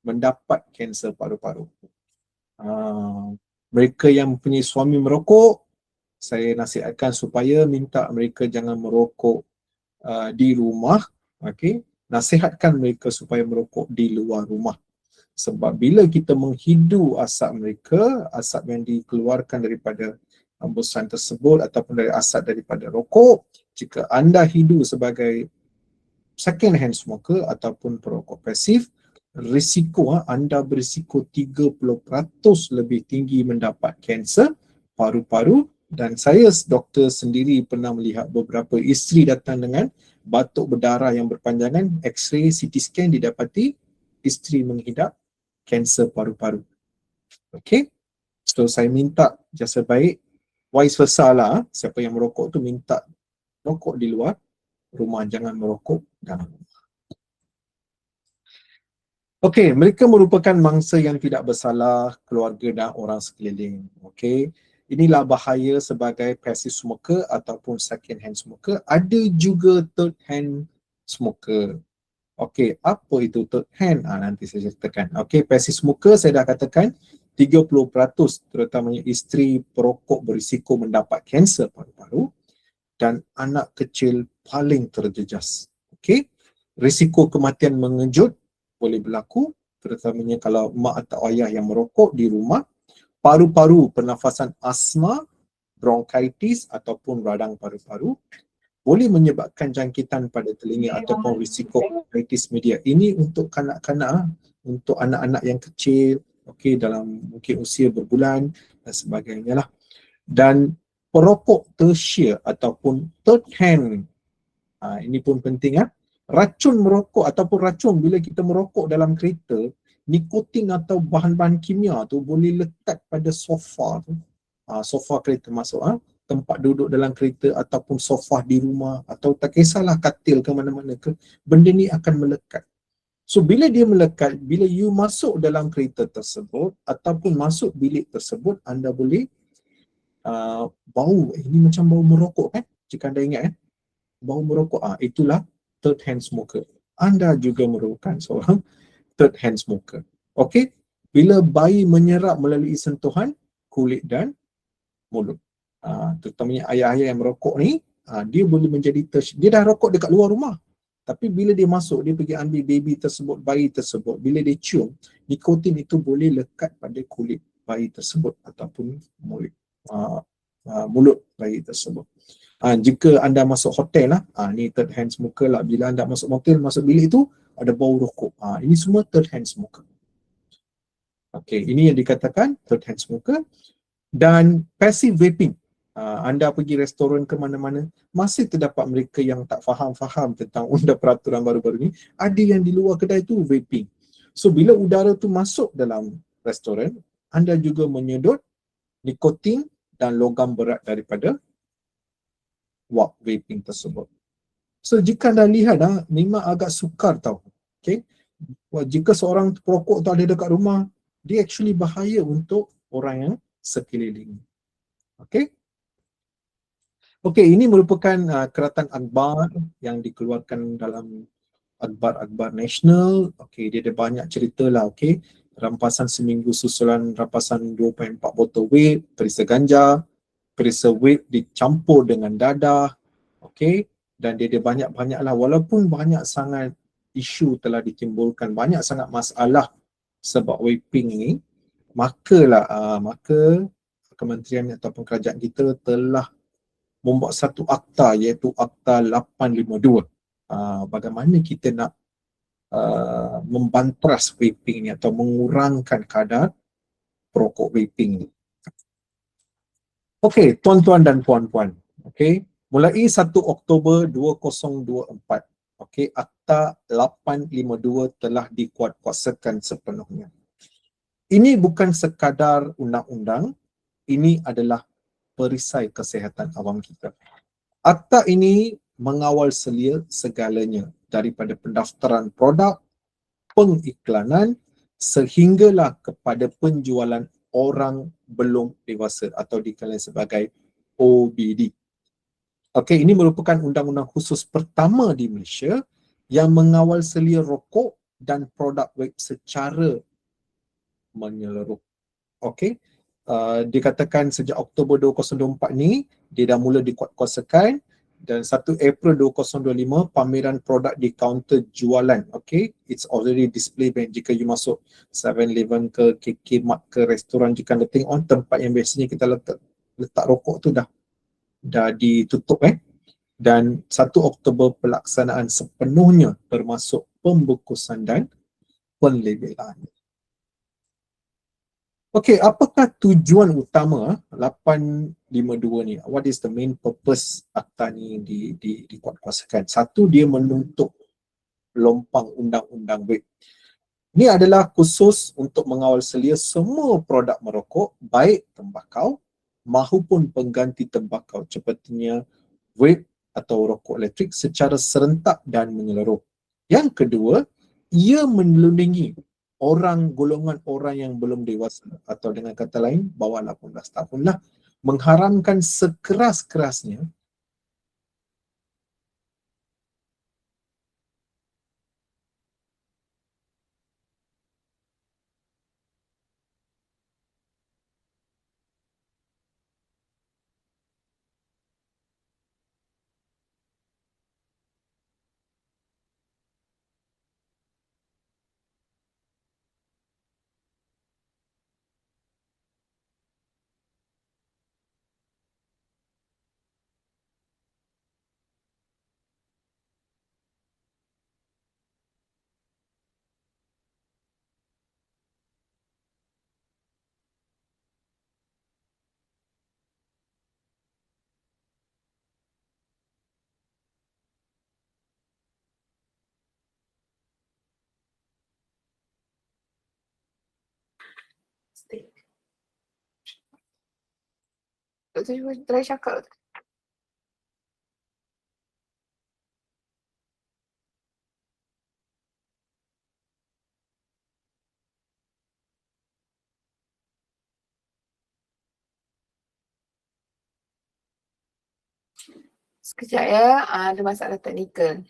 S2: mendapat kanser paru-paru. Mereka yang mempunyai suami merokok, saya nasihatkan supaya minta mereka jangan merokok di rumah. Okey, nasihatkan mereka supaya merokok di luar rumah. Sebab bila kita menghidu asap mereka, asap yang dikeluarkan daripada hembusan tersebut ataupun dari asap daripada rokok, jika anda hidu sebagai second hand smoker ataupun perokok pasif, risiko anda berisiko 30% lebih tinggi mendapat kanser paru-paru. Dan saya doktor sendiri pernah melihat beberapa isteri datang dengan batuk berdarah yang berpanjangan, X-ray, CT scan didapati isteri menghidap kanser paru-paru. Okay, so saya minta jasa baik vice versa lah, siapa yang merokok tu minta rokok di luar rumah, jangan merokok dalam rumah. Okey, mereka merupakan mangsa yang tidak bersalah, keluarga dan orang sekeliling. Okey, inilah bahaya sebagai passive smoker ataupun second hand smoker. Ada juga third hand smoker. Okey, apa itu third hand? Nanti saya ceritakan. Okey, passive smoker saya dah katakan 30% terutamanya isteri perokok berisiko mendapat kanser paru-paru dan anak kecil paling terjejas. Okey, risiko kematian mengejut boleh berlaku terutamanya kalau mak atau ayah yang merokok di rumah. Paru-paru, pernafasan asma, bronkitis ataupun radang paru-paru boleh menyebabkan jangkitan pada telinga ataupun risiko bronkitis media. Ini untuk kanak-kanak, untuk anak-anak yang kecil, okey, dalam mungkin usia berbulan dan sebagainya lah. Dan perokok tertiar ataupun third hand, ini pun penting racun merokok ataupun racun bila kita merokok dalam kereta, nikotin atau bahan-bahan kimia tu boleh lekat pada sofa tu. Sofa kereta masuk, tempat duduk dalam kereta ataupun sofa di rumah atau tak kisahlah katil ke mana-mana ke, benda ni akan melekat. So bila dia melekat, bila you masuk dalam kereta tersebut ataupun masuk bilik tersebut, anda boleh bau, ini macam bau merokok kan, jika anda ingat bau merokok, itulah third hand smoker. Anda juga merupakan seorang third hand smoker. Okey, bila bayi menyerap melalui sentuhan kulit dan mulut, terutamanya ayah-ayah yang merokok ni, dia boleh menjadi dia dah rokok dekat luar rumah, tapi bila dia masuk, dia pergi ambil baby tersebut, bayi tersebut, bila dia cium, nikotin itu boleh lekat pada kulit bayi tersebut ataupun mulut mulut bayi tersebut. Jika anda masuk hotel ni third hand smoker lah. Bila anda masuk hotel, masuk bilik tu ada bau rokok. Ini semua third hand smoker. Okey, ini yang dikatakan third hand smoker. Dan passive vaping. Anda pergi restoran ke mana-mana, masih terdapat mereka yang tak faham tentang undang peraturan baru-baru ni. Ada yang di luar kedai tu vaping. So bila udara tu masuk dalam restoran, anda juga menyedot nikotin dan logam berat daripada wap vaping tersebut. So jika anda lihat memang agak sukar tau. Okay? Jika seorang perokok tu ada dekat rumah, dia actually bahaya untuk orang yang sekeliling. Okay? Okay, ini merupakan keratan akhbar yang dikeluarkan dalam akhbar nasional. Okay, dia ada banyak cerita lah. Okay, rampasan seminggu susulan rampasan 2.4 botol vape, perisa ganja, perisa vape dicampur dengan dadah. Okay, dan dia ada banyak-banyak lah, walaupun banyak sangat isu telah ditimbulkan, banyak sangat masalah sebab vaping ni, maka kementerian ataupun kerajaan kita telah membuat satu akta, iaitu Akta 852. Bagaimana kita nak membantras vaping ni atau mengurangkan kadar perokok vaping ni. Okey, tuan-tuan dan puan-puan. Okey, mulai 1 Oktober 2024, okey, Akta 852 telah dikuatkuasakan sepenuhnya. Ini bukan sekadar undang-undang, ini adalah perisai kesihatan awam kita. Akta ini mengawal selia segalanya, daripada pendaftaran produk, pengiklanan, sehinggalah kepada penjualan orang belum dewasa atau dikenali sebagai OBD. Okey, ini merupakan undang-undang khusus pertama di Malaysia yang mengawal selia rokok dan produk vape secara menyeluruh. Okey. Dikatakan sejak Oktober 2024 ni dia dah mula dikuatkuasakan, dan 1 April 2025 pameran produk di kaunter jualan. Okey, it's already display bank. Jika you masuk 7-Eleven ke KK Mart ke restoran, jika anda tengok tempat yang biasanya kita letak rokok tu dah ditutup dan 1 Oktober pelaksanaan sepenuhnya termasuk pembungkusan dan penlabelan. Okey, apakah tujuan utama 852 ni? What is the main purpose akta ni dikuatkuasakan? Satu, dia menutup lompang undang-undang vape. Ini adalah khusus untuk mengawal selia semua produk merokok, baik tembakau maupun pengganti tembakau sepertinya vape atau rokok elektrik secara serentak dan menyeluruh. Yang kedua, ia melindungi golongan orang yang belum dewasa, atau dengan kata lain bawah 18 tahun lah, mengharamkan sekeras-kerasnya
S1: Doktor cuba try cakap. Sekejap ya, ada masalah teknikal.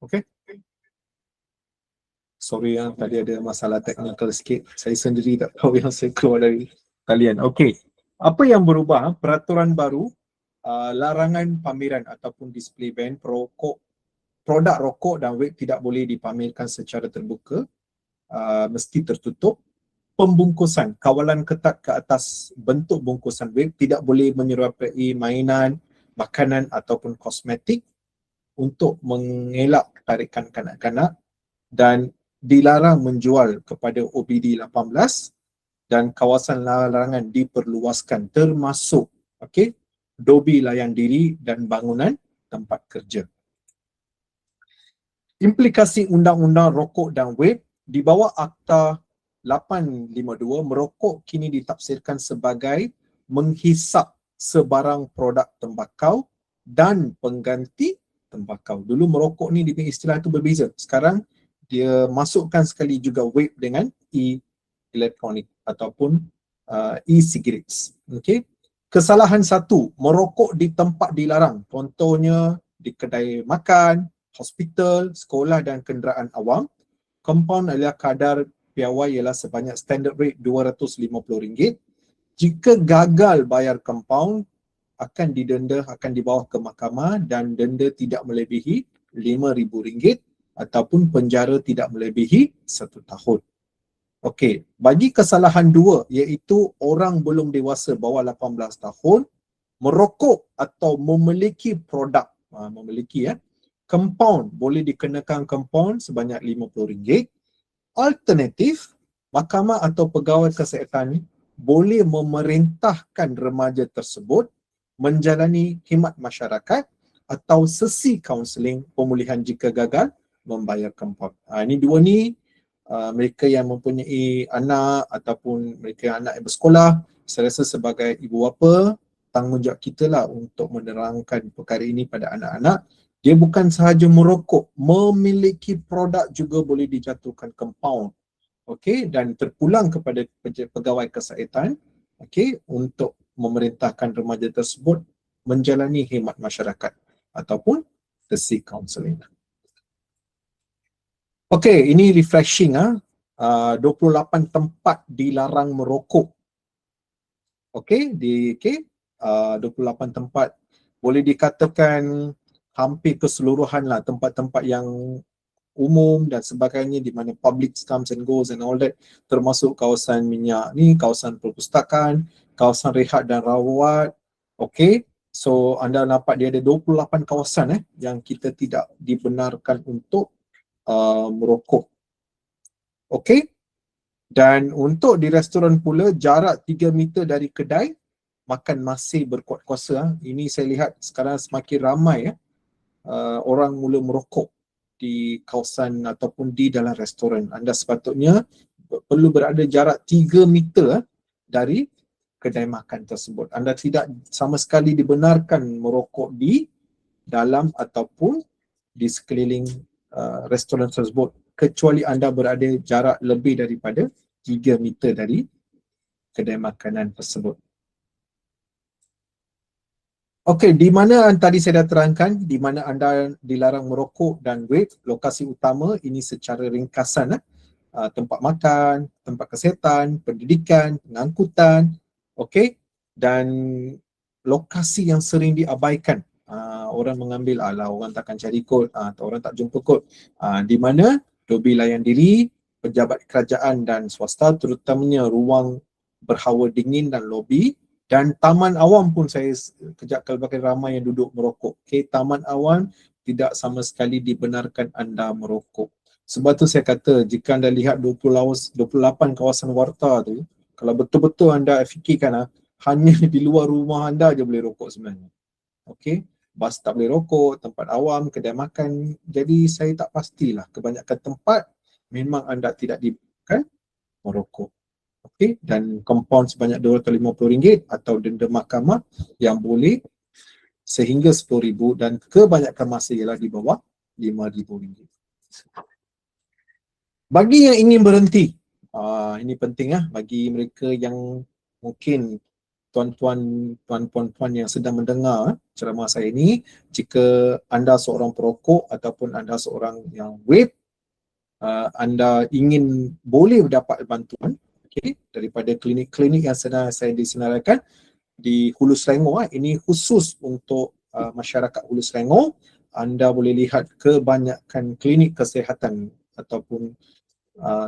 S2: okey. Sorry yang tadi ada masalah teknikal sikit. Saya sendiri tak tahu yang saya keluar dari talian. Okey. Apa yang berubah? Peraturan baru, larangan pameran ataupun display ban produk rokok dan vape tidak boleh dipamerkan secara terbuka, mesti tertutup. Pembungkusan, kawalan ketat ke atas bentuk bungkusan vape, tidak boleh menyerupai mainan, makanan ataupun kosmetik untuk mengelak tarikan kanak-kanak, dan dilarang menjual kepada OBD 18, dan kawasan larangan diperluaskan termasuk dobi layan diri dan bangunan tempat kerja. Implikasi undang-undang rokok dan vape di bawah Akta 852, merokok kini ditafsirkan sebagai menghisap sebarang produk tembakau dan pengganti tembakau. Dulu merokok ni dengan istilah itu berbeza. Sekarang dia masukkan sekali juga vape dengan e-elektronik ataupun e-cigarettes. Okey. Kesalahan satu, merokok di tempat dilarang. Contohnya di kedai makan, hospital, sekolah dan kenderaan awam. Compound adalah kadar piawai ialah sebanyak standard rate RM250. Jika gagal bayar compound, akan didenda, akan dibawa ke mahkamah, dan denda tidak melebihi RM5,000 ataupun penjara tidak melebihi 1 tahun. Okey, bagi kesalahan dua, iaitu orang belum dewasa bawah 18 tahun merokok atau memiliki produk, compound, boleh dikenakan compound sebanyak RM50. Alternatif, mahkamah atau pegawai kesihatan boleh memerintahkan remaja tersebut menjalani khidmat masyarakat atau sesi kaunseling pemulihan jika gagal membayar compound. Ini dua ni mereka yang mempunyai anak ataupun mereka yang anak yang bersekolah, saya rasa sebagai ibu bapa, tanggungjawab kita lah untuk menerangkan perkara ini pada anak-anak. Dia bukan sahaja merokok, memiliki produk juga boleh dijatuhkan compound. Okey, dan terpulang kepada pegawai kesihatan, okey, untuk memerintahkan remaja tersebut menjalani khidmat masyarakat ataupun sesi kaunseling. Okey, ini refreshing 28 tempat dilarang merokok. Okey, 28 tempat boleh dikatakan hampir keseluruhan lah tempat-tempat yang umum dan sebagainya di mana public comes and goes and all that, termasuk kawasan minyak ni, kawasan perpustakaan, kawasan rehat dan rawat. Okey, so anda nampak dia ada 28 kawasan yang kita tidak dibenarkan untuk merokok. Okey, dan untuk di restoran pula jarak 3 meter dari kedai makan masih berkuat kuasa. Ini saya lihat sekarang semakin ramai orang mula merokok di kawasan ataupun di dalam restoran. Anda sepatutnya perlu berada jarak 3 meter dari kedai makan tersebut. Anda tidak sama sekali dibenarkan merokok di dalam ataupun di sekeliling restoran tersebut kecuali anda berada jarak lebih daripada 3 meter dari kedai makanan tersebut. Okey, di mana tadi saya dah terangkan di mana anda dilarang merokok dan vape, lokasi utama ini secara ringkasan tempat makan, tempat kesihatan, pendidikan, pengangkutan, okey, dan lokasi yang sering diabaikan. Orang mengambil orang takkan cari kod atau orang tak jumpa kod. Di mana lobi layan diri, pejabat kerajaan dan swasta, terutamanya ruang berhawa dingin dan lobi, dan taman awam pun saya kejap kelbakan ramai yang duduk merokok. Okay, taman awam tidak sama sekali dibenarkan anda merokok. Sebab tu saya kata jika anda lihat 28 kawasan warta tu, kalau betul-betul anda fikirkan hanya di luar rumah anda je boleh rokok sebenarnya. Okey, bas tak boleh rokok, tempat awam, kedai makan. Jadi saya tak pastilah, kebanyakan tempat memang anda tidak dibenarkan merokok. Okey, dan compound sebanyak RM250 atau denda mahkamah yang boleh sehingga RM10,000 dan kebanyakan masa ialah di bawah RM5,000. Bagi yang ingin berhenti, ini penting bagi mereka yang mungkin tuan-puan yang sedang mendengar ceramah saya ini, jika anda seorang perokok ataupun anda seorang yang vape, anda ingin boleh dapat bantuan daripada klinik-klinik yang sedang saya disenaraikan di Hulu Selangor. Ini khusus untuk masyarakat Hulu Selangor. Anda boleh lihat kebanyakan klinik kesihatan ataupun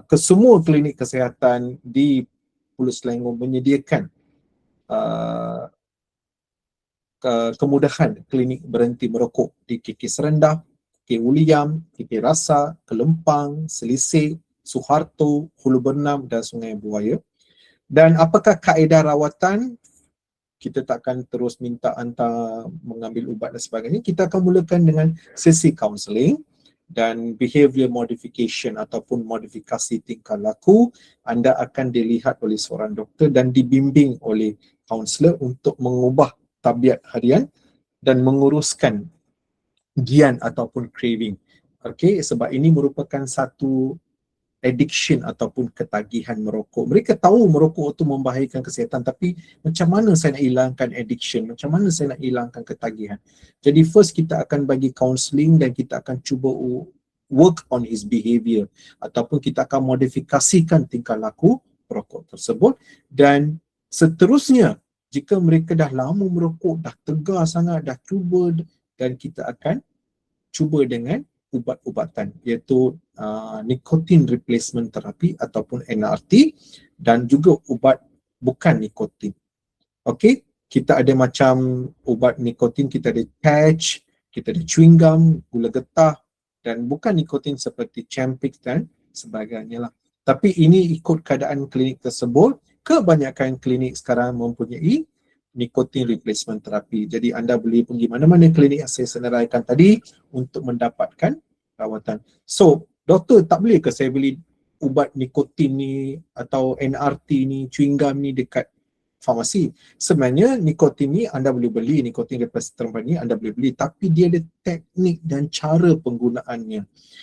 S2: kesemua klinik kesihatan di Hulu Selangor menyediakan kemudahan klinik berhenti merokok di KK Serendah, KK Wuliam, KK Rasa, Kelempang, Selisih, Suharto, Hulu Bernam dan Sungai Buaya. Dan apakah kaedah rawatan? Kita takkan terus minta anda mengambil ubat dan sebagainya. Kita akan mulakan dengan sesi kaunseling dan behavior modification ataupun modifikasi tingkah laku. Anda akan dilihat oleh seorang doktor dan dibimbing oleh kaunselor untuk mengubah tabiat harian dan menguruskan gian ataupun craving. Okey, sebab ini merupakan satu addiction ataupun ketagihan merokok. Mereka tahu merokok itu membahayakan kesihatan, tapi macam mana saya nak hilangkan addiction? Macam mana saya nak hilangkan ketagihan? Jadi first kita akan bagi counselling dan kita akan cuba work on his behavior ataupun kita akan modifikasikan tingkah laku perokok tersebut. Dan seterusnya, jika mereka dah lama merokok, dah tegar sangat, dah cuba, dan kita akan cuba dengan ubat-ubatan iaitu nicotine replacement therapy ataupun NRT dan juga ubat bukan nikotin. Okey, kita ada macam ubat nikotin, kita ada patch, kita ada chewing gum, gula getah dan bukan nikotin seperti Champix dan sebagainya lah. Tapi ini ikut keadaan klinik tersebut. Kebanyakan klinik sekarang mempunyai nicotine replacement therapy. Jadi anda boleh pergi mana-mana klinik yang saya senaraikan tadi untuk mendapatkan rawatan. So, doktor, tak boleh ke saya beli ubat nikotin ni atau NRT ni, chewing gum ni dekat farmasi? Sebenarnya nikotin ni anda boleh beli, nikotin replacement therapy ni anda boleh beli, tapi dia ada teknik dan cara penggunaannya.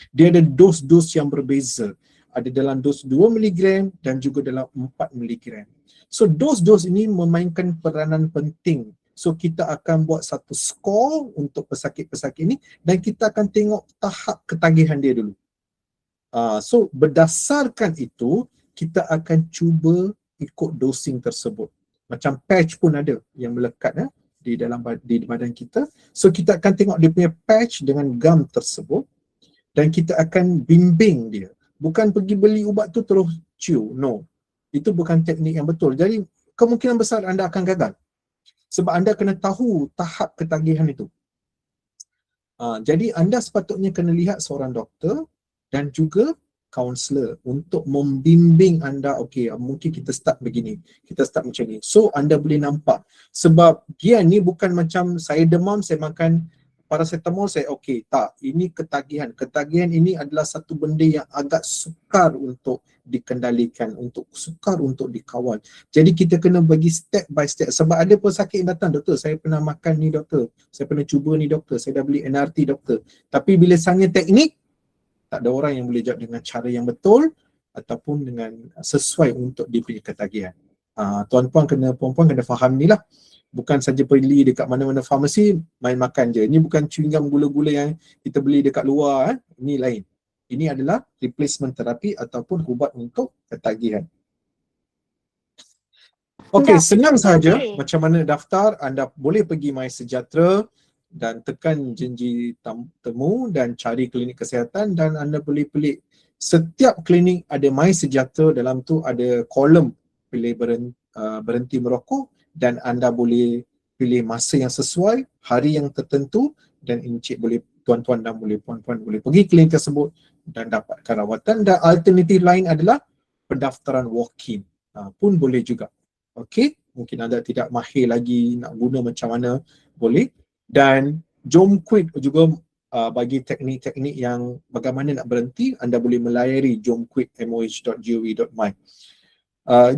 S2: Dia ada dos-dos yang berbeza. Ada dalam dos 2 mg dan juga dalam 4 mg. So dos-dos ini memainkan peranan penting. So kita akan buat satu skor untuk pesakit-pesakit ini dan kita akan tengok tahap ketagihan dia dulu. So berdasarkan itu, kita akan cuba ikut dosing tersebut. Macam patch pun ada yang melekat di dalam badan kita. So kita akan tengok dia punya patch dengan gum tersebut dan kita akan bimbing dia. Bukan pergi beli ubat tu terus chew. No. Itu bukan teknik yang betul. Jadi kemungkinan besar anda akan gagal. Sebab anda kena tahu tahap ketagihan itu. Jadi anda sepatutnya kena lihat seorang doktor dan juga kaunselor untuk membimbing anda. Okey, mungkin kita start begini, kita start macam ni. So anda boleh nampak. Sebab dia ni bukan macam saya demam, saya makan paracetamol, saya okey. Tak, ini ketagihan. Ketagihan ini adalah satu benda yang agak sukar untuk dikendalikan, sukar untuk dikawal. Jadi kita kena bagi step by step. Sebab ada pesakit yang datang, doktor, saya pernah makan ni doktor, saya pernah cuba ni doktor, saya dah beli NRT doktor. Tapi bila sangnya teknik, tak ada orang yang boleh jawab dengan cara yang betul ataupun dengan sesuai untuk dia punya ketagihan. Tuan-puan kena, puan-puan kena faham ni lah. Bukan saja beli dekat mana-mana farmasi, main makan je. Ini bukan chewing gum gula-gula yang kita beli dekat luar. Ini lain. Ini adalah replacement terapi ataupun ubat untuk ketagihan. Okey, senang saja macam mana daftar. Anda boleh pergi MySejahtera dan tekan janji temu dan cari klinik kesihatan dan anda boleh pilih. Setiap klinik ada MySejahtera, dalam tu ada kolom pilih berhenti merokok dan anda boleh pilih masa yang sesuai, hari yang tertentu dan encik boleh, tuan-tuan dan boleh puan-puan boleh pergi klinik tersebut dan dapatkan rawatan. Dan alternatif lain adalah pendaftaran walk-in pun boleh juga. Okey, mungkin anda tidak mahir lagi nak guna macam mana, boleh. Dan Jom Quit juga bagi teknik-teknik yang bagaimana nak berhenti. Anda boleh melayari jomquitmoh.gov.my.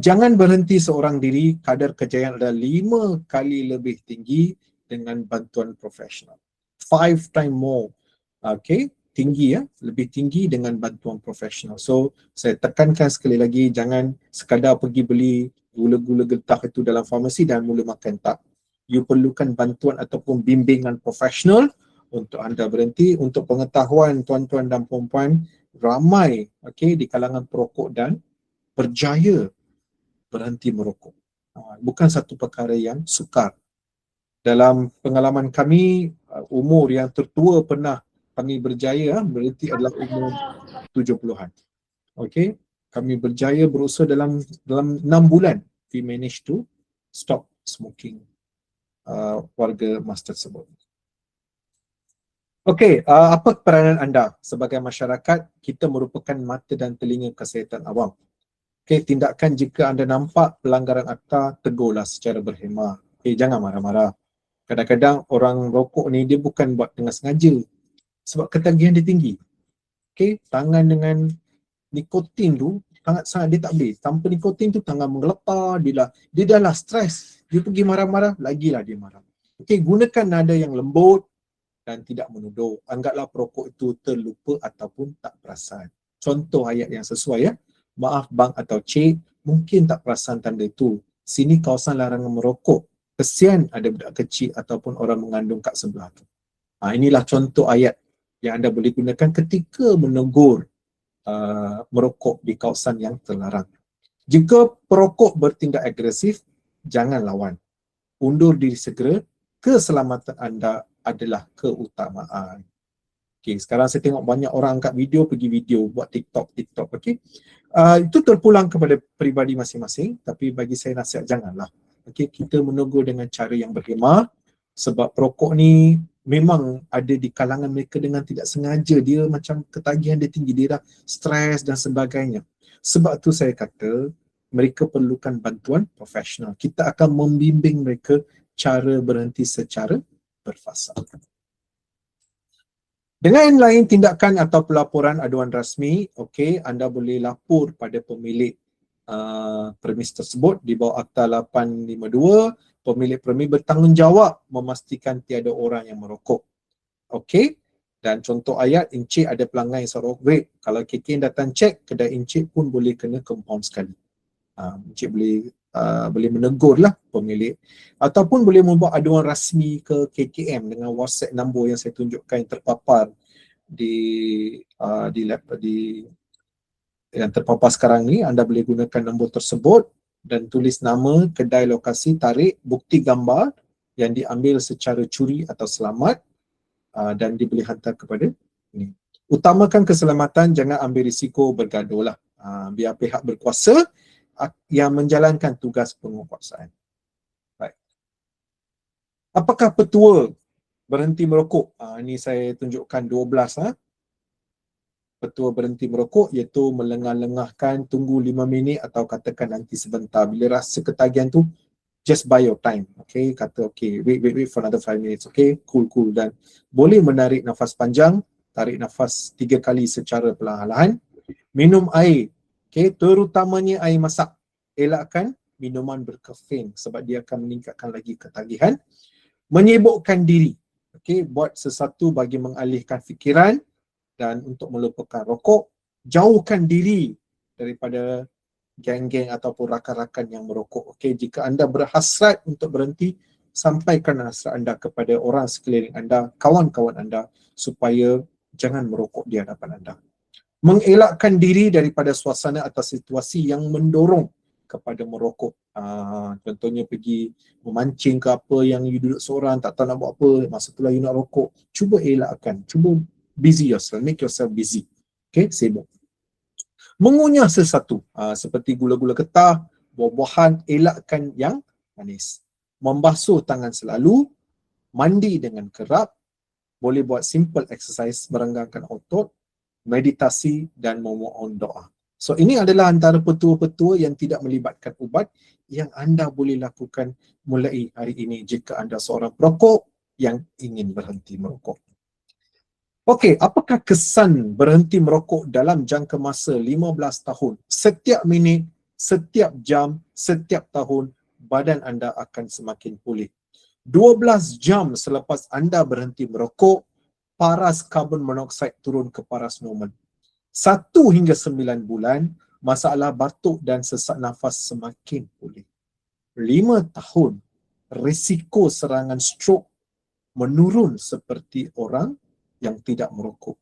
S2: Jangan berhenti seorang diri. Kadar kejayaan adalah 5 kali lebih tinggi dengan bantuan profesional. 5 times more. Okay, tinggi lebih tinggi dengan bantuan profesional. So saya tekankan sekali lagi, jangan sekadar pergi beli gula-gula getah itu dalam farmasi dan mula makan. Tak. You perlukan bantuan ataupun bimbingan profesional untuk anda berhenti. Untuk pengetahuan tuan-tuan dan puan-puan, ramai di kalangan perokok dan berjaya berhenti merokok. Bukan satu perkara yang sukar. Dalam pengalaman kami, umur yang tertua pernah kami berjaya berhenti adalah umur 70-an. Okey, kami berjaya berusaha dalam 6 bulan we managed to stop smoking warga mas tersebut. Okey, apa peranan anda sebagai masyarakat? Kita merupakan mata dan telinga kesihatan awam. Okey, tindakan jika anda nampak pelanggaran akta, tegurlah secara berhemah. Okey, jangan marah-marah. Kadang-kadang orang rokok ni dia bukan buat dengan sengaja. Sebab ketagihan dia tinggi. Okey, tangan dengan nikotin tu sangat dia tak boleh. Tanpa nikotin tu tangan menggelepar, dia dah lah stres. Dia pergi marah-marah, lagilah dia marah. Okey, gunakan nada yang lembut dan tidak menuduh. Anggaplah perokok itu terlupa ataupun tak perasan. Contoh ayat yang sesuai Maaf bang atau cik, mungkin tak perasan tanda itu. Sini kawasan larangan merokok. Kesian ada budak kecil ataupun orang mengandung kat sebelah tu. Inilah contoh ayat yang anda boleh gunakan ketika menegur merokok di kawasan yang terlarang. Jika perokok bertindak agresif, jangan lawan. Undur diri segera. Keselamatan anda adalah keutamaan. Okay, sekarang saya tengok banyak orang angkat video, pergi video, buat TikTok. Okay. Itu terpulang kepada peribadi masing-masing, tapi bagi saya nasihat janganlah. Okay, kita menegur dengan cara yang berhemah, sebab perokok ni memang ada di kalangan mereka dengan tidak sengaja. Dia macam ketagihan dia tinggi, dia dah stres dan sebagainya. Sebab tu saya kata mereka perlukan bantuan profesional. Kita akan membimbing mereka cara berhenti secara berfasa. Dengan lain tindakan atau pelaporan aduan rasmi, okey, anda boleh lapor pada pemilik premis tersebut di bawah Akta 852. Pemilik premis bertanggungjawab memastikan tiada orang yang merokok. Okey. Dan contoh ayat, Encik ada pelanggan yang sorok vape. Kalau KKM datang cek, kedai Encik pun boleh kena compound sekali. Encik boleh menegur lah pemilik. Ataupun boleh membuat aduan rasmi ke KKM dengan WhatsApp nombor yang saya tunjukkan yang terpapar yang terpapar sekarang ni. Anda boleh gunakan nombor tersebut dan tulis nama, kedai, lokasi, tarikh, bukti gambar yang diambil secara curi atau selamat. Dan diberi hantar kepada ini. Utamakan keselamatan, jangan ambil risiko bergaduh lah. Biar pihak berkuasa yang menjalankan tugas penguasaan. Baik. Apakah petua berhenti merokok? Ini saya tunjukkan 12. Petua berhenti merokok iaitu melengah-lengahkan, tunggu 5 minit atau katakan nanti sebentar. Bila rasa ketagihan tu, just buy your time. Okay, kata okay, wait for another 5 minutes. Okay, cool. Dan boleh menarik nafas panjang, tarik nafas 3 kali secara perlahan-lahan. Minum air, okay, terutamanya air masak. Elakkan minuman berkafein sebab dia akan meningkatkan lagi ketagihan. Menyibukkan diri, okay, buat sesuatu bagi mengalihkan fikiran dan untuk melupakan rokok. Jauhkan diri daripada geng-geng ataupun rakan-rakan yang merokok. Okey, jika anda berhasrat untuk berhenti, sampaikan hasrat anda kepada orang sekeliling anda, kawan-kawan anda, supaya jangan merokok di hadapan anda. Mengelakkan diri daripada suasana atau situasi yang mendorong kepada merokok. Contohnya pergi memancing ke apa yang you duduk seorang, tak tahu nak buat apa, masa itulah you nak rokok. Cuba elakkan, cuba busy yourself, make yourself busy. Okey, sibuk. Mengunyah sesuatu seperti gula-gula getah, buah-buahan, elakkan yang manis. Membasuh tangan selalu, mandi dengan kerap, boleh buat simple exercise merenggangkan otot, meditasi dan memohon doa. So ini adalah antara petua-petua yang tidak melibatkan ubat yang anda boleh lakukan mulai hari ini jika anda seorang perokok yang ingin berhenti merokok. Okey, apakah kesan berhenti merokok dalam jangka masa 15 tahun? Setiap minit, setiap jam, setiap tahun, badan anda akan semakin pulih. 12 jam selepas anda berhenti merokok, paras karbon monoksida turun ke paras normal. 1 hingga 9 bulan, masalah batuk dan sesak nafas semakin pulih. 5 tahun, risiko serangan strok menurun seperti orang yang tidak merokok.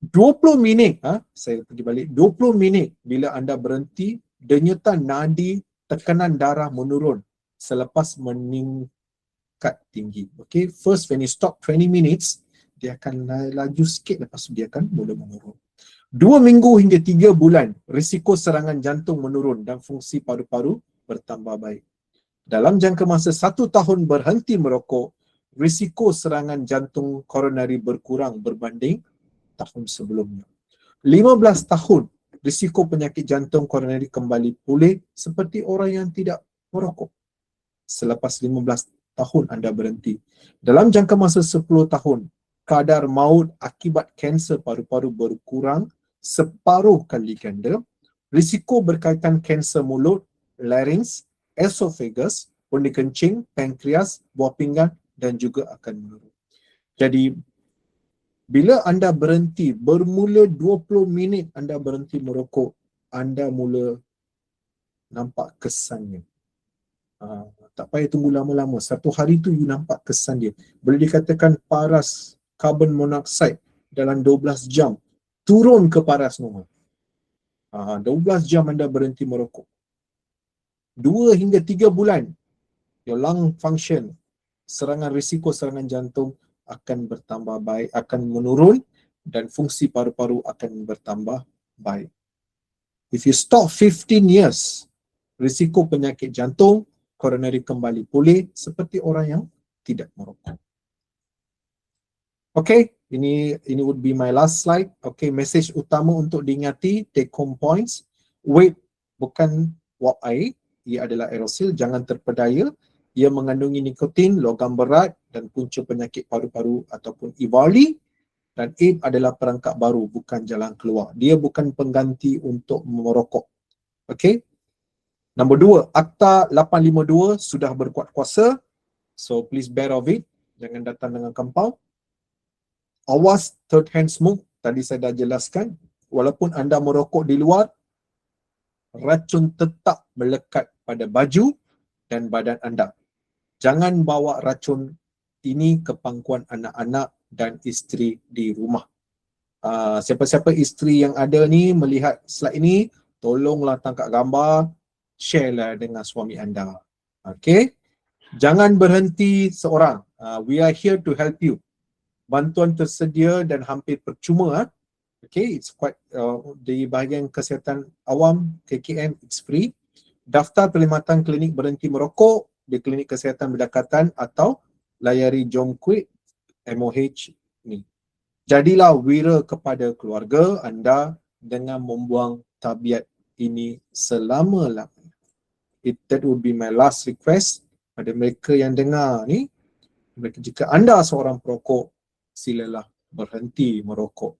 S2: 20 minit, saya pergi balik, 20 minit bila anda berhenti, denyutan nadi, tekanan darah menurun selepas meningkat tinggi. Okay, first when you stop 20 minutes, dia akan laju sikit, lepas tu dia akan mula menurun. 2 minggu hingga 3 bulan, risiko serangan jantung menurun dan fungsi paru-paru bertambah baik. Dalam jangka masa 1 tahun berhenti merokok, risiko serangan jantung koronari berkurang berbanding tahun sebelumnya. 15 tahun, risiko penyakit jantung koronari kembali pulih seperti orang yang tidak merokok. Selepas 15 tahun anda berhenti. Dalam jangka masa 10 tahun, kadar maut akibat kanser paru-paru berkurang separuh kali ganda. Risiko berkaitan kanser mulut, larynx, esophagus, undi kencing, pankreas, buah pinggan dan juga akan menurun. Jadi, bila anda berhenti, bermula 20 minit anda berhenti merokok, anda mula nampak kesannya. Tak payah tunggu lama-lama. 1 hari tu you nampak kesan dia. Boleh dikatakan paras karbon monoksida dalam 12 jam turun ke paras normal. 12 jam anda berhenti merokok. 2 hingga 3 bulan, your lung function, risiko serangan jantung akan bertambah baik, akan menurun dan fungsi paru-paru akan bertambah baik. If you stop 15 years, risiko penyakit jantung, koronari kembali pulih seperti orang yang tidak merokok. Okay, ini would be my last slide. Okay, message utama untuk diingati, take home points. Vape bukan wap air, ia adalah aerosil, jangan terpedaya. Ia mengandungi nikotin, logam berat dan punca penyakit paru-paru ataupun EVALI. Dan vape adalah perangkap baru, bukan jalan keluar. Dia bukan pengganti untuk merokok. Okay. Nombor 2, Akta 852 sudah berkuat kuasa. So please bear of it. Jangan datang dengan kampau. Awas third hand smoke. Tadi saya dah jelaskan. Walaupun anda merokok di luar, racun tetap melekat pada baju dan badan anda. Jangan bawa racun ini ke pangkuan anak-anak dan isteri di rumah. Siapa-siapa isteri yang ada ni melihat slide ini, tolonglah tangkap gambar, share lah dengan suami anda. Okay? Jangan berhenti seorang. We are here to help you. Bantuan tersedia dan hampir percuma. Okay, it's quite di bahagian kesihatan awam KKM, it's free. Daftar perkhidmatan klinik berhenti merokok di klinik kesihatan berdekatan atau layari Jom Quit MOH ni. Jadilah wira kepada keluarga anda dengan membuang tabiat ini selama-lamanya. That would be my last request pada mereka yang dengar ni. Jika anda seorang perokok, silalah berhenti merokok.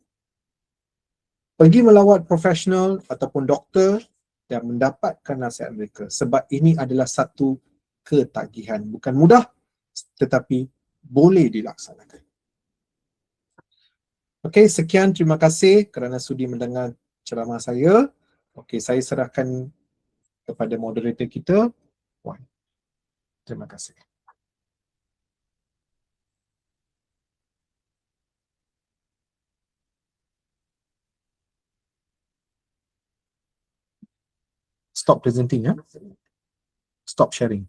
S2: Pergi melawat profesional ataupun doktor dan mendapatkan nasihat mereka, sebab ini adalah satu ketagihan. Bukan mudah, tetapi boleh dilaksanakan. Okey, sekian, terima kasih kerana sudi mendengar ceramah saya. Okey, saya serahkan kepada moderator kita, Puan. Terima kasih. Stop presenting, ya. Stop sharing.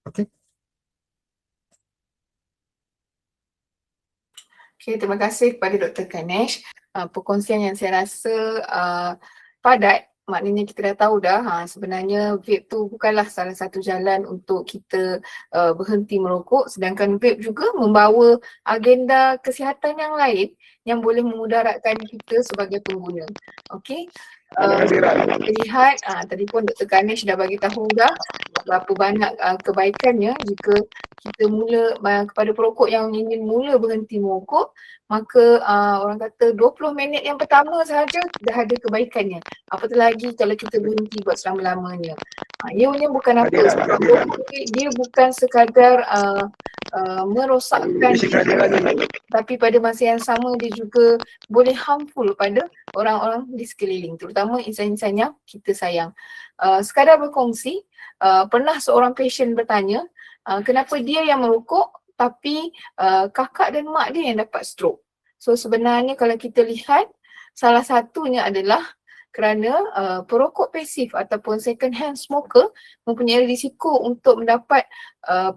S2: Okay.
S1: Okay, terima kasih kepada Dr. Ganesh. Perkongsian yang saya rasa padat. Maknanya kita dah tahu dah sebenarnya vape tu bukanlah salah satu jalan untuk kita berhenti merokok, sedangkan vape juga membawa agenda kesihatan yang lain yang boleh memudaratkan kita sebagai pengguna. Okey. Kita lihat tadi pun Dr. Ganesh dah bagi tahu dah berapa banyak kebaikannya jika kita mula kepada perokok yang ingin mula berhenti merokok, maka orang kata 20 minit yang pertama sahaja dah ada kebaikannya. Apatah lagi kalau kita berhenti buat selama-lamanya. Ianya bukan apa, sebab dia bukan sekadar merosakkan kita, tapi pada masa yang sama dia juga boleh harmful pada orang-orang di sekeliling, terutama insan-insan yang kita sayang. Sekadar berkongsi, pernah seorang pasien bertanya, kenapa dia yang merokok tapi kakak dan mak dia yang dapat stroke. So sebenarnya kalau kita lihat, salah satunya adalah kerana perokok pasif ataupun second hand smoker mempunyai risiko untuk mendapat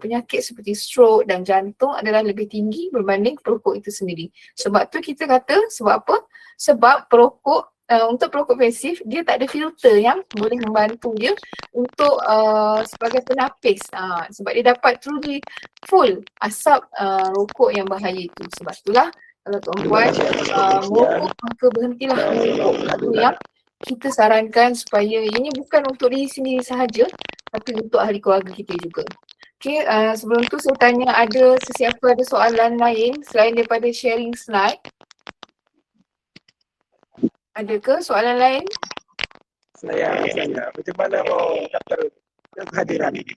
S1: penyakit seperti stroke dan jantung adalah lebih tinggi berbanding perokok itu sendiri. Sebab tu kita kata, sebab apa? Sebab perokok untuk perokok pasif, dia tak ada filter yang boleh membantu dia untuk sebagai penapis, sebab dia dapat truly full asap rokok yang bahaya itu. Sebab itulah kalau tuan-puan merokok, maka berhentilah merokok. Itu yang kita sarankan, supaya ini bukan untuk diri sendiri sahaja, tapi untuk ahli keluarga kita juga. Okay, sebelum tu saya tanya, ada sesiapa ada soalan lain selain daripada sharing slide? Ada ke soalan lain?
S3: Saya macam mana mau daftar kehadiran ini?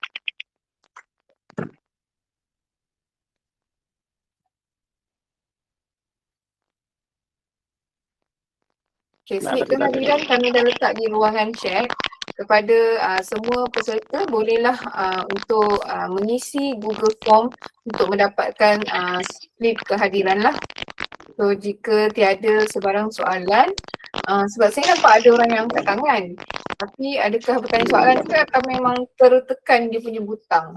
S1: Okay, slip kehadiran kami dah letak di ruangan chat. Kepada semua peserta, bolehlah untuk mengisi Google Form untuk mendapatkan slip kehadiran lah. So jika tiada sebarang soalan, sebab saya nampak ada orang yang angkat tangan, tapi adakah bertanya soalan ke atau memang tertekan dia punya butang?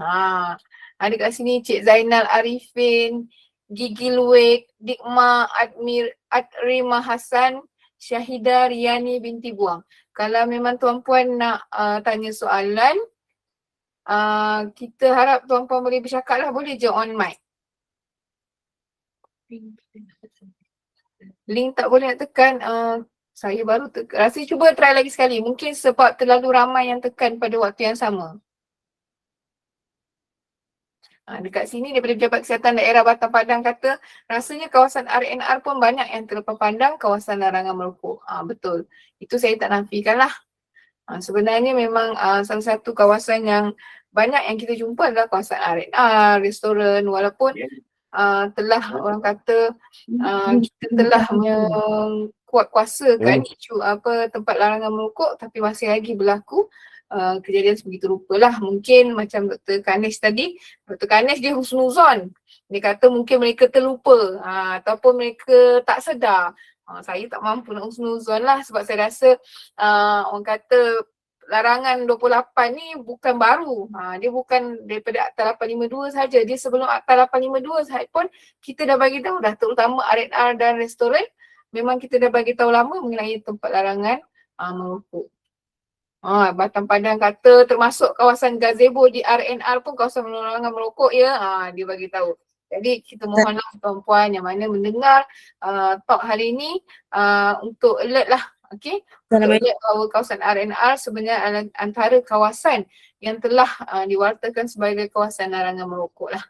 S1: Ada kat sini Cik Zainal Arifin, Gigi Luwek, Dikma Adrima Hassan, Syahidah Riani binti Buang. Kalau memang tuan-puan nak tanya soalan, kita harap tuan-puan boleh bercakap lah, boleh je on mic. Link tak boleh nak tekan, Saya baru rasa cuba try lagi sekali. Mungkin sebab terlalu ramai yang tekan pada waktu yang sama. Dekat sini daripada Pejabat Kesihatan Daerah Batam Padang kata rasanya kawasan RNR pun banyak yang terlepas pandang kawasan larangan merokok. Betul. Itu saya tak nafikan lah. Sebenarnya memang salah satu kawasan yang banyak yang kita jumpa adalah kawasan RNR, restoran, walaupun telah orang kata kita telah kuatkuasakan tempat larangan merokok, tapi masih lagi berlaku kejadian sebegitu rupa lah. Mungkin macam Dr. Kanis tadi, Dr. Kanis dia husnuzon. Dia kata mungkin mereka terlupa ataupun mereka tak sedar. Saya tak mampu nak husnuzon lah sebab saya rasa orang kata larangan 28 ni bukan baru. Dia bukan daripada Akta 852 saja. Dia sebelum Akta 852 sahaja pun kita dah bagi tahu dah, terutama RNR dan restoran, memang kita dah bagi tahu lama mengenai tempat larangan merokok. Batam Padang kata termasuk kawasan gazebo di RNR pun kawasan larangan merokok ya. Dia bagi tahu. Jadi kita mohonlah tuan-puan yang mana mendengar talk hari ini untuk alert lah. Okey. Alert bahawa kawasan RNR sebenarnya antara kawasan yang telah diwartakan sebagai kawasan larangan merokok lah.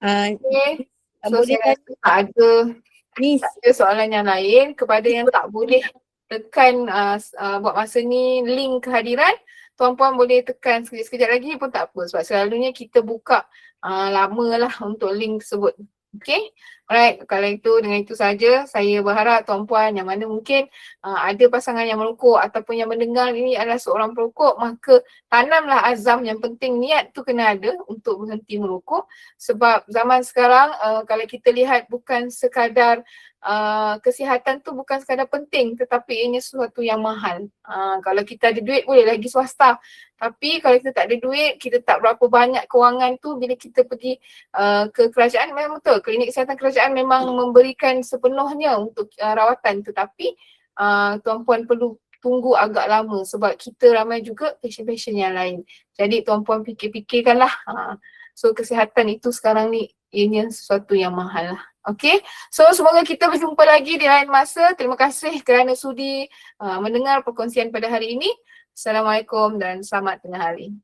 S1: Okey. So saya rasa tak ada soalan yang lain. Kepada yang tak boleh tekan buat masa ni link kehadiran, tuan-puan boleh tekan sekejap lagi pun tak apa sebab selalunya kita buka lama lah untuk link tersebut. Okay, alright, kalau itu dengan itu saja saya berharap tuan-puan yang mana mungkin ada pasangan yang merokok ataupun yang mendengar ini adalah seorang perokok, maka tanamlah azam. Yang penting niat tu kena ada untuk berhenti merokok sebab zaman sekarang kalau kita lihat bukan sekadar kesihatan tu bukan sekadar penting tetapi ianya sesuatu yang mahal. Kalau kita ada duit boleh lagi swasta, tapi kalau kita tak ada duit, kita tak berapa banyak kewangan tu, bila kita pergi ke kerajaan, memang betul klinik kesihatan kerajaan memang memberikan sepenuhnya untuk rawatan, tetapi tuan-puan perlu tunggu agak lama sebab kita ramai juga pasien-pasien yang lain. Jadi tuan-puan fikir-fikirkanlah. So kesihatan itu sekarang ni ianya sesuatu yang mahal lah. Okay, so semoga kita berjumpa lagi di lain masa. Terima kasih kerana sudi mendengar perkongsian pada hari ini. Assalamualaikum dan selamat tengah hari.